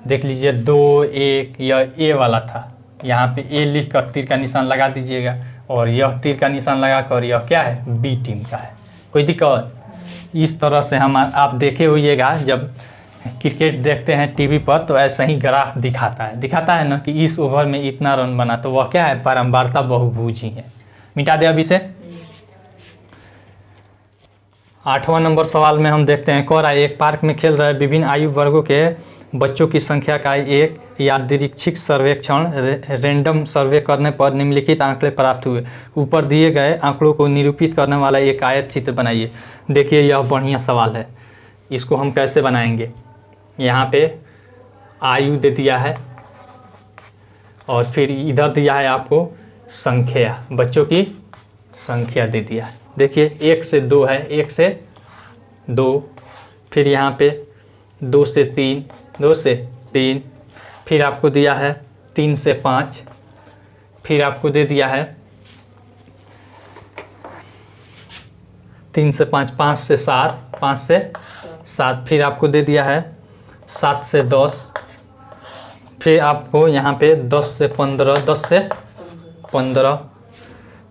A: देख लीजिए 2, 1, यह ए वाला था। यहाँ पे ए लिख कर तीर का निशान लगा दीजिएगा, और यह तीर का निशान लगा कर यह क्या है, बी टीम का है। कोई दिक्कत? इस तरह से हम आप देखे होइएगा, जब क्रिकेट देखते हैं टीवी पर तो ऐसा ही ग्राफ दिखाता है ना कि इस ओवर में इतना रन बना, तो वह क्या है, बारंबारता बहुभुज ही है। मिटा दे अभी से। 8वां नंबर सवाल में हम देखते हैं, कह रहा है एक पार्क में खेल रहे विभिन्न आयु वर्गों के बच्चों की संख्या का एक यादृच्छिक सर्वेक्षण रैंडम सर्वे करने पर निम्नलिखित आंकड़े प्राप्त हुए। ऊपर दिए गए आंकड़ों को निरूपित करने वाला एक आयत चित्र बनाइए। देखिए यह बढ़िया सवाल है, इसको हम कैसे बनाएंगे। यहाँ पे आयु दे दिया है, और फिर इधर दिया है आपको संख्या, बच्चों की संख्या दे दिया है। देखिए 1 से 2 है, 1 से 2, फिर यहाँ पे 2 से 3, 2 से 3, फिर आपको दिया है 3 से 5, फिर आपको दे दिया है 3 से 5, 5 से 7, 5 से 7, फिर आपको दे दिया है 7 से 10, फिर आपको यहाँ पे 10 से 15, 10 से 15,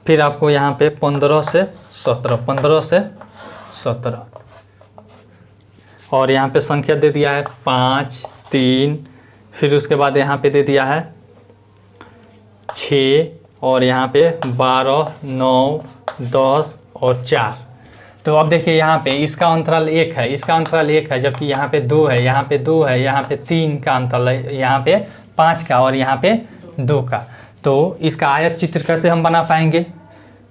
A: फिर आपको यहाँ पे 15 से 17, 15 से 17, और यहाँ पे संख्या दे दिया है 5, 3, फिर उसके बाद यहाँ पे दे दिया है 6, और यहाँ पे 12, 9, 10 और 4। तो अब देखिए यहाँ पे इसका अंतराल 1 है, इसका अंतराल 1 है, जबकि यहाँ पे 2 है, यहाँ पे 2 है, यहाँ पे 3 का अंतराल है, यहाँ पे 5 का और यहाँ पे 2 का। तो इसका आयत चित्र कैसे हम बना पाएंगे।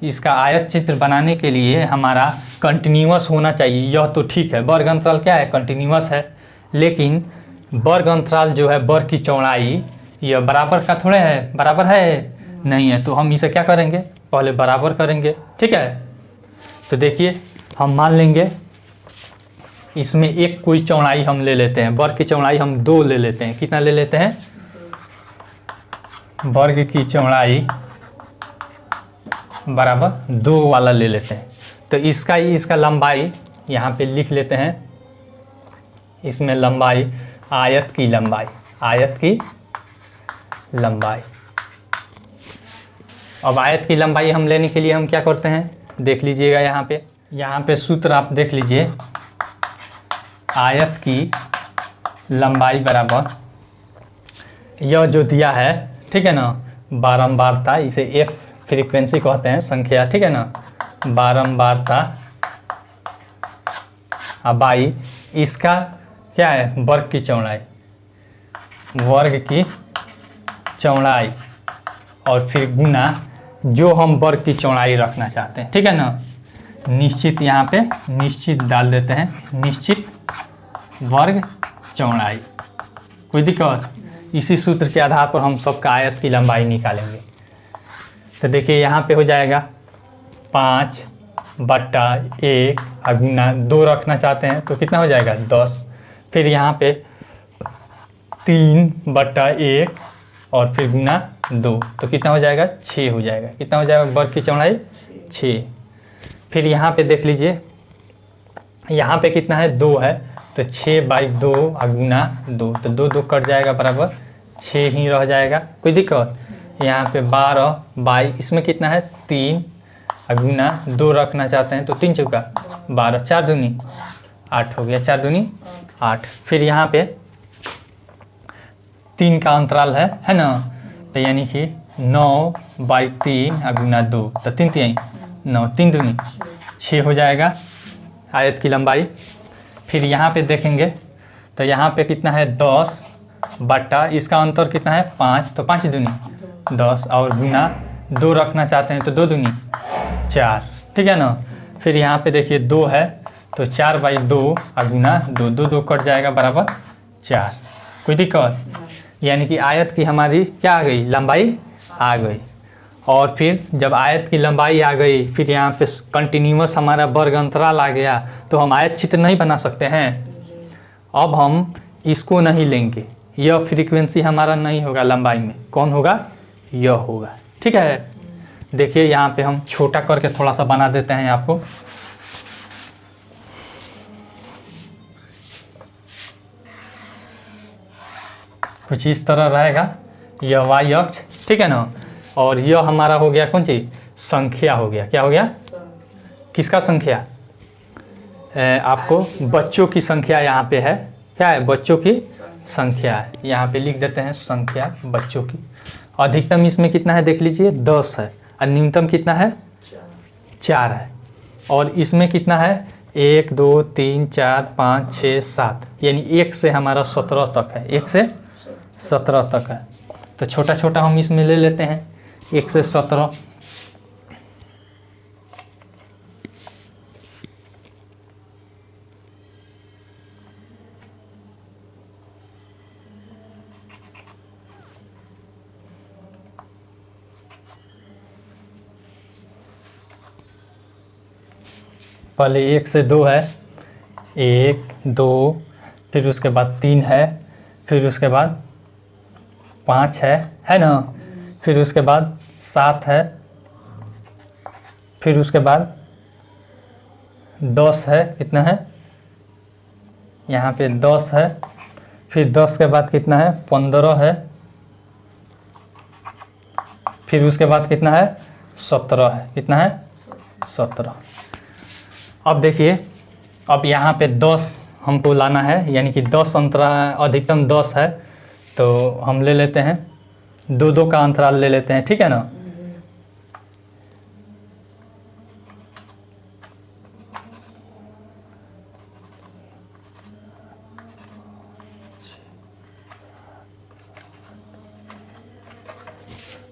A: इसका आयत चित्र बनाने के लिए हमारा कंटिन्यूअस होना चाहिए। यह तो ठीक है, वर्ग अंतराल क्या है, कंटिन्यूअस है, लेकिन वर्ग अंतराल जो है, वर्ग की चौड़ाई यह बराबर का थोड़े है, बराबर है नहीं है। तो हम इसे क्या करेंगे, पहले बराबर करेंगे, ठीक है। तो देखिए हम मान लेंगे इसमें एक कोई चौड़ाई हम ले लेते हैं, वर्ग की चौड़ाई हम 2 ले लेते हैं। कितना ले लेते हैं, वर्ग की चौड़ाई बराबर 2 वाला ले लेते हैं। तो इसका लंबाई यहाँ पे लिख लेते हैं, इसमें लंबाई आयत की लंबाई, आयत की लंबाई। अब आयत की लंबाई हम लेने के लिए हम क्या करते हैं, देख लीजिएगा यहाँ पे सूत्र आप देख लीजिए, आयत की लंबाई बराबर यह जो दिया है, ठीक है ना, बारंबारता, इसे एफ फ्रीक्वेंसी कहते हैं, संख्या, ठीक है ना। बारंबारता बाई इसका क्या है, वर्ग की चौड़ाई, वर्ग की चौड़ाई, और फिर गुना जो हम वर्ग की चौड़ाई रखना चाहते हैं, ठीक है ना। निश्चित, यहाँ पे निश्चित डाल देते हैं, निश्चित वर्ग चौड़ाई, कोई दिक्कत। इसी सूत्र के आधार पर हम सबका आयत की लंबाई निकालेंगे। तो देखिए यहाँ पे हो जाएगा 5/1 गुना 2 रखना चाहते हैं तो कितना हो जाएगा 10। फिर यहाँ पे 3/1 और फिर गुना 2 तो कितना हो जाएगा 6 हो जाएगा। कितना हो जाएगा वर्ग की चौड़ाई 6। फिर यहाँ पे देख लीजिए, यहाँ पे कितना है 2 है तो 6/2 गुना 2 तो 2 2 कट जाएगा, बराबर 6 ही रह जाएगा, कोई दिक्कत। यहाँ पे 12/, इसमें कितना है 3 गुना 2 रखना चाहते हैं तो 3 चौका 12, 4 दूनी 8 हो गया, 4 दूनी 8। फिर यहाँ पे 3 का अंतराल है ना, तो यानी कि 9/3 गुना 2 तो 3 3 9, 3 दूनी 6 हो जाएगा आयत की लंबाई। फिर यहाँ पे देखेंगे तो यहाँ पे कितना है 10 बटा इसका अंतर कितना है 5 तो 5 दूनी 10 और गुना 2 रखना चाहते हैं तो 2 दूनी 4, ठीक है ना। फिर यहाँ पे देखिए 2 है तो 4/2 गुना 2 2 2 कट जाएगा, बराबर 4, कोई दिक्कत। यानी कि आयत की हमारी क्या आ गई, लंबाई आ गई। और फिर जब आयत की लंबाई आ गई, फिर यहाँ पे कंटिन्यूअस हमारा वर्ग अंतराल आ गया तो हम आयत चित्र नहीं बना सकते हैं। अब हम इसको नहीं लेंगे, यह फ्रीक्वेंसी हमारा नहीं होगा लंबाई में, कौन होगा, यह होगा, ठीक है। देखिए यहाँ पे हम छोटा करके थोड़ा सा बना देते हैं आपको। कुछ इस तरह रहेगा, यह वाई अक्ष, ठीक है ना। और यह हमारा हो गया कौन चीज, संख्या हो गया। क्या हो गया, किसका संख्या, आपको बच्चों की संख्या यहाँ पे है, क्या है, बच्चों की संख्या है। यहाँ पे लिख देते हैं संख्या बच्चों की। अधिकतम इसमें कितना है देख लीजिए 10 है, और न्यूनतम कितना है 4 है। और इसमें कितना है 1 2 3 4 5 6 7, यानी 1 से हमारा 17 तक है, 1 से 17 तक है। तो छोटा छोटा हम इसमें ले लेते हैं 1 से 17। पहले 1 से 2 है, 1 2, फिर उसके बाद 3 है, फिर उसके बाद 5 है ना, फिर उसके बाद 7 है, फिर उसके बाद 10 है, कितना है यहाँ पे 10 है, फिर 10 के बाद कितना है 15 है, फिर उसके बाद कितना है 17 है, कितना है 17। अब देखिए, अब यहाँ पे 10 हमको लाना है, यानी कि 10 अंतराल, अधिकतम 10 है तो हम ले लेते हैं 2 2 का अंतराल ले लेते हैं, ठीक है ना।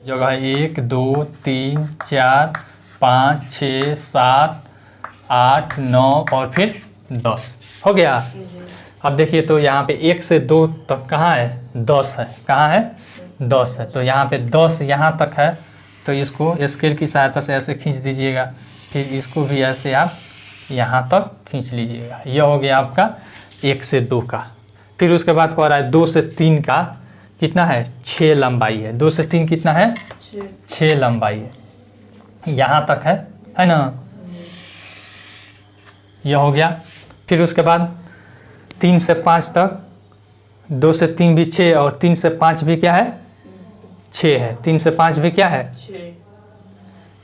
A: जगह 1 2 3 4 5 6 7 8 9 और फिर 10 हो गया। अब देखिए तो यहाँ पे 1 से 2 तक कहाँ है 10 है, कहाँ है 10 है, तो यहाँ पे 10 यहाँ तक है तो इसको स्केल की सहायता से ऐसे खींच दीजिएगा, फिर इसको भी ऐसे आप यहाँ तक खींच लीजिएगा। यह हो गया आपका 1 से 2 का। फिर उसके बाद कह रहा है 2 से 3 का कितना है 6 लंबाई है, 2 से 3 कितना है 6 लंबाई है, यहाँ तक है ना, यह हो गया। फिर उसके बाद 3 से 5 तक, 2 से 3 भी 6 और 3 से 5 भी क्या है 6 है, 3 से 5 भी क्या है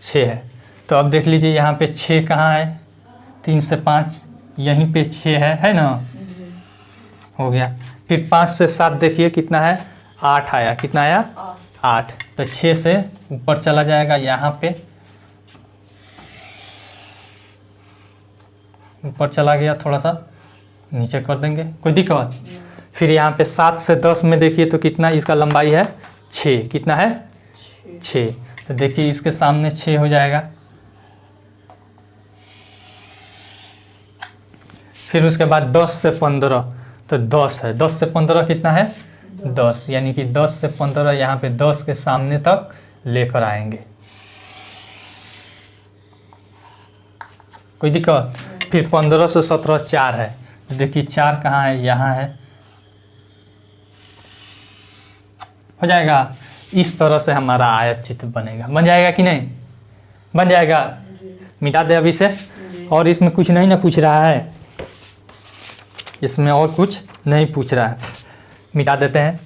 A: 6 है। तो अब देख लीजिए यहाँ पे 6 कहाँ है, 3 से 5 यहीं पे 6 है ना, हो गया। फिर 5 से 7 देखिए कितना है 8 आया, कितना आया 8, तो 6 से ऊपर चला जाएगा, यहाँ पे ऊपर चला गया, थोड़ा सा नीचे कर देंगे, कोई दिक्कत। फिर यहाँ पे 7 से 10 में देखिए तो कितना इसका लंबाई है 6, कितना है 6, तो देखिए इसके सामने 6 हो जाएगा। फिर उसके बाद 10 से 15, तो 10 है, 10 से 15 कितना है 10, यानी कि 10 से 15 यहाँ पे 10 के सामने तक लेकर आएंगे, कोई दिक्कत। फिर 15 से 17 4 है, तो देखिए 4 कहाँ है, यहाँ है, हो जाएगा। इस तरह से हमारा आयत चित्र बनेगा, बन जाएगा कि नहीं, बन जाएगा। मिटा दे अभी से, और इसमें कुछ नहीं ना पूछ रहा है, इसमें और कुछ नहीं पूछ रहा है, मिटा देते हैं।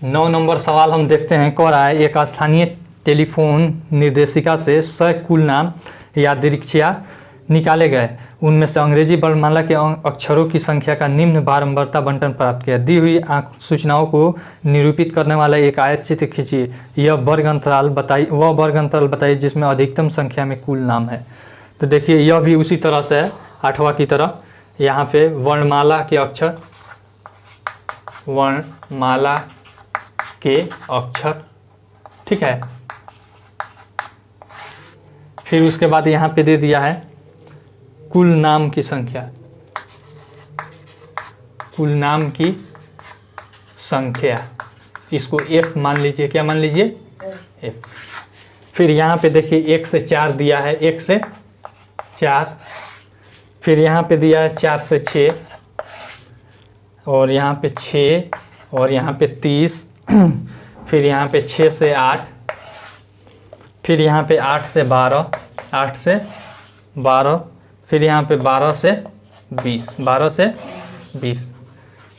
A: 9 नंबर सवाल हम देखते हैं, कह रहा है एक स्थानीय टेलीफोन निर्देशिका से 100 कुल नाम या दीर्घिया निकाले गए, उनमें से अंग्रेजी वर्णमाला के अक्षरों की संख्या का निम्न बारंबारता बंटन प्राप्त किया। दी हुई सूचनाओं को निरूपित करने वाला एक आयत चित्र खींचिए, यह वर्ग अंतराल बताइए, वह वर्ग अंतराल बताइए जिसमें अधिकतम संख्या में कुल नाम है। तो देखिए यह भी उसी तरह से है 8वां की तरह, यहाँ पे वर्णमाला के अक्षर, वर्णमाला के अक्षर, ठीक है। फिर उसके बाद यहाँ पे दे दिया है कुल नाम की संख्या, कुल नाम की संख्या, इसको f मान लीजिए, क्या मान लीजिए f। फिर यहाँ पे देखिए 1 से 4 दिया है, 1 से 4, फिर यहाँ पे दिया है 4 से 6, और यहाँ पे 6, और यहाँ पे 30, फिर यहाँ पे 6 से 8, फिर यहाँ पे 8 से 12, 8 से 12, फिर यहाँ पे 12 से 20, 12 से 20,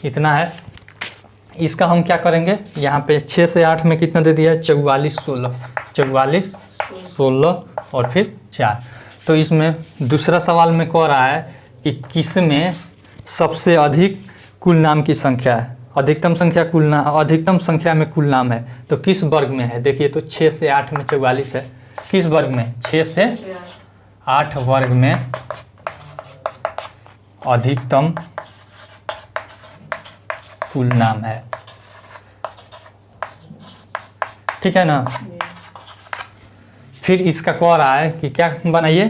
A: इतना है। इसका हम क्या करेंगे, यहाँ पे 6 से 8 में कितना दे दिया है 44, 16, 44, 16 और फिर 4। तो इसमें दूसरा सवाल में कह रहा है कि किस में सबसे अधिक कुल नाम की संख्या है, अधिकतम संख्या कुल नाम, अधिकतम संख्या में कुल नाम है, तो किस वर्ग में है। देखिए तो 6 से 8 में 44 है, किस वर्ग में, 6 से 8 वर्ग में अधिकतम कुल नाम है, ठीक है ना। फिर इसका कह रहा है कि क्या बनाइए,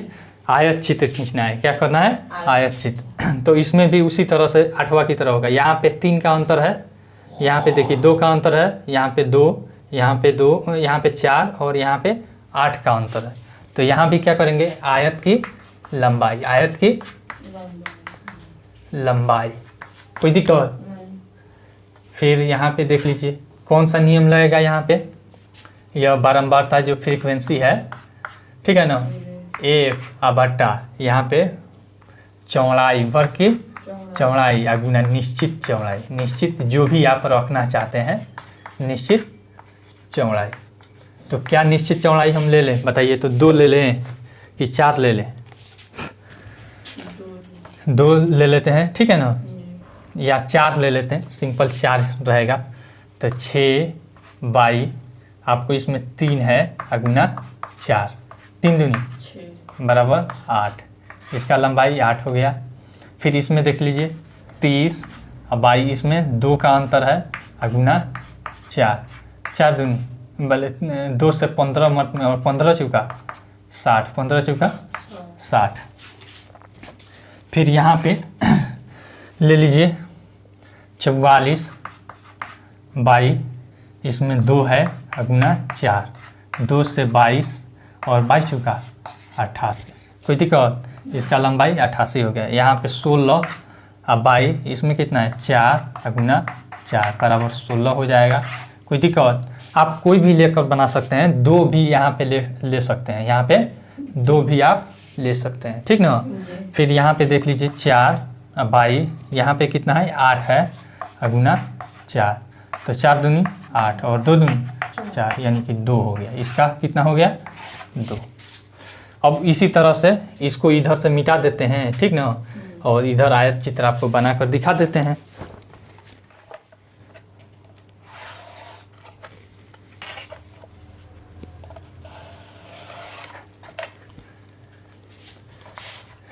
A: आयत चित्र खींचना है, क्या करना है, आयत चित्र। तो इसमें भी उसी तरह से 8वां की तरह होगा। यहाँ पे 3 का अंतर है, यहाँ पे देखिए 2 का अंतर है, यहाँ पे 2, यहाँ पे 2, यहाँ पे 4 और यहाँ पे 8 का अंतर है। तो यहाँ भी क्या करेंगे, आयत की लंबाई, आयत की लंबाई, कोई दिक्कत। फिर यहाँ पे देख लीजिए कौन सा नियम लगेगा, यहाँ पे यह बारंबारता जो फ्रीक्वेंसी है, ठीक है ना, f/, यहाँ पे चौड़ाई, वर्ग की चौड़ाई गुना निश्चित चौड़ाई, निश्चित जो भी आप रखना चाहते हैं, निश्चित चौड़ाई। तो क्या निश्चित चौड़ाई हम ले लें, बताइए, तो 2 ले लें कि 4 ले लें, 2 ले लेते हैं, ठीक है ना, या 4 ले लेते हैं, सिंपल 4 रहेगा। तो 6/, आपको इसमें 3 है गुना 4, 3 दूनी बराबर 8, इसका लंबाई 8 हो गया। फिर इसमें देख लीजिए 30 और 22, इसमें 2 का अंतर है गुना 4, 4 दूनी भले 2 से 15 मत में, और 15 चौका 60, 15 चौका 60। फिर यहाँ पे ले लीजिए 44/, इसमें 2 है गुना 4, 2 से 22 और 22 चौका 88, कोई दिक्कत, इसका लंबाई 88 हो गया। यहाँ पे 16 और 22, इसमें कितना है 4 गुना 4 बराबर 16 हो जाएगा, कोई दिक्कत। आप कोई भी लेकर बना सकते हैं, 2 भी यहाँ पे ले सकते हैं, यहाँ पे 2 भी आप ले सकते हैं, ठीक ना। फिर यहाँ पे देख लीजिए 4/22, यहाँ पे कितना है 8 है गुना 4, तो 4 दूनी 8 और 2 दूनी 4, यानी कि 2 हो गया, इसका कितना हो गया 2। अब इसी तरह से इसको इधर से मिटा देते हैं, ठीक ना, और इधर आयत चित्र आपको बनाकर दिखा देते हैं।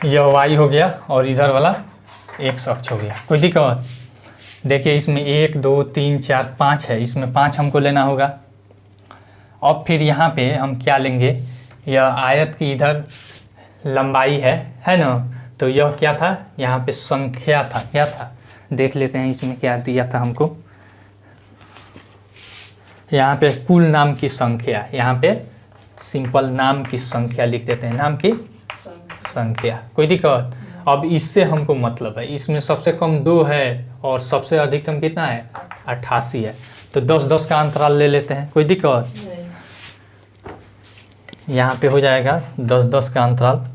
A: यह y हो गया और इधर वाला x अक्ष हो गया। कोई दिक्कत? देखिए इसमें 1 2 3 4 5 है, इसमें 5 हमको लेना होगा। अब फिर यहाँ पे हम क्या लेंगे, यह आयत की इधर लंबाई है ना, तो यह क्या था, यहाँ पे संख्या था, क्या था देख लेते हैं इसमें क्या दिया था हमको। यहाँ पे कुल नाम की संख्या, यहाँ पे सिंपल नाम की संख्या लिख देते हैं, नाम की संख्या। कोई दिक्कत? अब इससे हमको मतलब है, इसमें सबसे कम 2 है और सबसे अधिकतम कितना है, 88 है, तो 10-10 का अंतराल ले लेते हैं। कोई दिक्कत? यहाँ पे हो जाएगा 10-10 का अंतराल।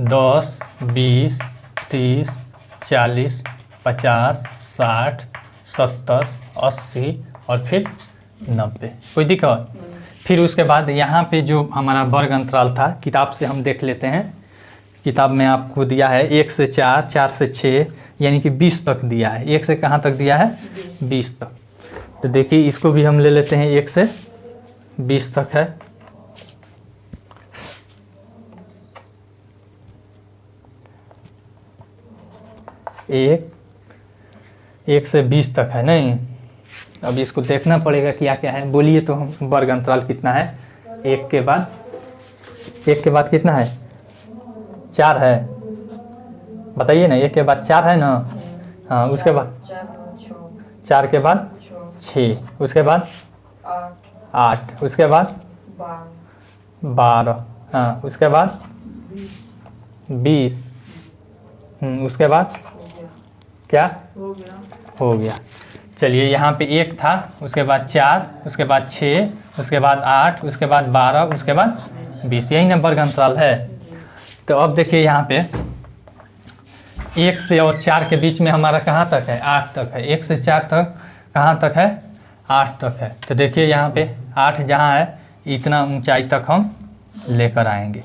A: दस 20 30 40 50 60 70 80 और फिर 90। कोई दिक्कत? फिर उसके बाद यहाँ पे जो हमारा वर्ग अंतराल था, किताब से हम देख लेते हैं। किताब में आपको दिया है 1 से 4, 4 से 6, यानी कि 20 तक दिया है। 1 से कहाँ तक दिया है, 20 तक। तो देखिए इसको भी हम ले लेते हैं, 1 से 20 तक है। एक से 20 तक है नहीं। अब इसको देखना पड़ेगा क्या क्या है, बोलिए तो हम। वर्ग अंतराल कितना है, 1 के बाद कितना है, 4 है, बताइए ना। 1 के बाद 4 है ना, हाँ। उसके बाद 4 के बाद 6, उसके बाद 8, उसके बाद 12, हाँ। उसके बाद 20, उसके बाद क्या हो गया। चलिए यहाँ पे 1 था, उसके बाद 4, उसके बाद 6, उसके बाद 8, उसके बाद 12, उसके बाद 20, यही ना वर्ग अंतराल है। तो अब देखिए यहाँ पे 1 से और 4 के बीच में हमारा कहाँ तक है, 8 तक है। 1 से 4 तक कहाँ तक है, 8 तक है। तो देखिए यहाँ पे 8 जहाँ है, इतना ऊंचाई तक हम लेकर आएंगे।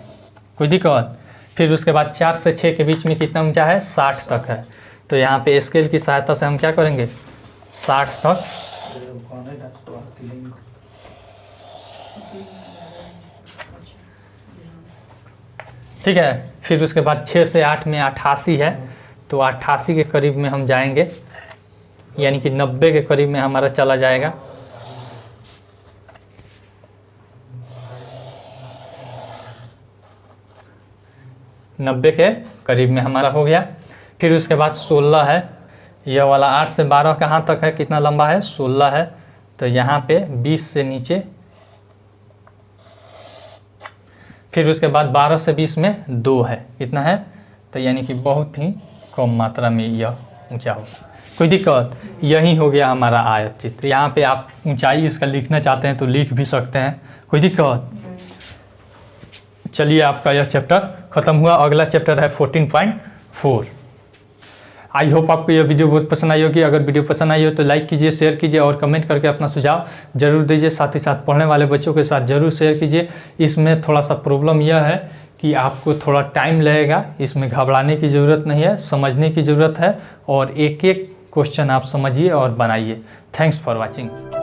A: कोई दिक्कत? फिर उसके बाद 4 से 6 के बीच में कितना ऊंचा है, 60 तक है। तो यहाँ पे स्केल की सहायता से हम क्या करेंगे, 60 तक। ठीक है। फिर उसके बाद 6 से 8 में 88 है, तो 88 के करीब में हम जाएंगे, यानी कि 90 के करीब में हमारा चला जाएगा। नब्बे के करीब में हमारा हो गया। फिर उसके बाद 16 है, यह वाला 8 से 12 कहाँ तक है, कितना लंबा है, 16 है। तो यहाँ पे 20 से नीचे, फिर उसके बाद 12 से 20 में 2 है, कितना है, तो यानी कि बहुत ही कम मात्रा में यह ऊंचा होगा। कोई दिक्कत? यही हो गया हमारा आयत चित्र। यहाँ पे आप ऊंचाई इसका लिखना चाहते हैं तो लिख भी सकते हैं, कोई दिक्कत? चलिए आपका यह चैप्टर खत्म हुआ। अगला चैप्टर है 14.4। आई होप आपको यह वीडियो बहुत पसंद आई होगी। अगर वीडियो पसंद आई हो तो लाइक कीजिए, शेयर कीजिए और कमेंट करके अपना सुझाव जरूर दीजिए। साथ ही साथ पढ़ने वाले बच्चों के साथ जरूर शेयर कीजिए। इसमें थोड़ा सा प्रॉब्लम यह है कि आपको थोड़ा टाइम लगेगा, इसमें घबराने की ज़रूरत नहीं है, समझने की ज़रूरत है और एक एक क्वेश्चन आप समझिए और बनाइए। Thanks for watching.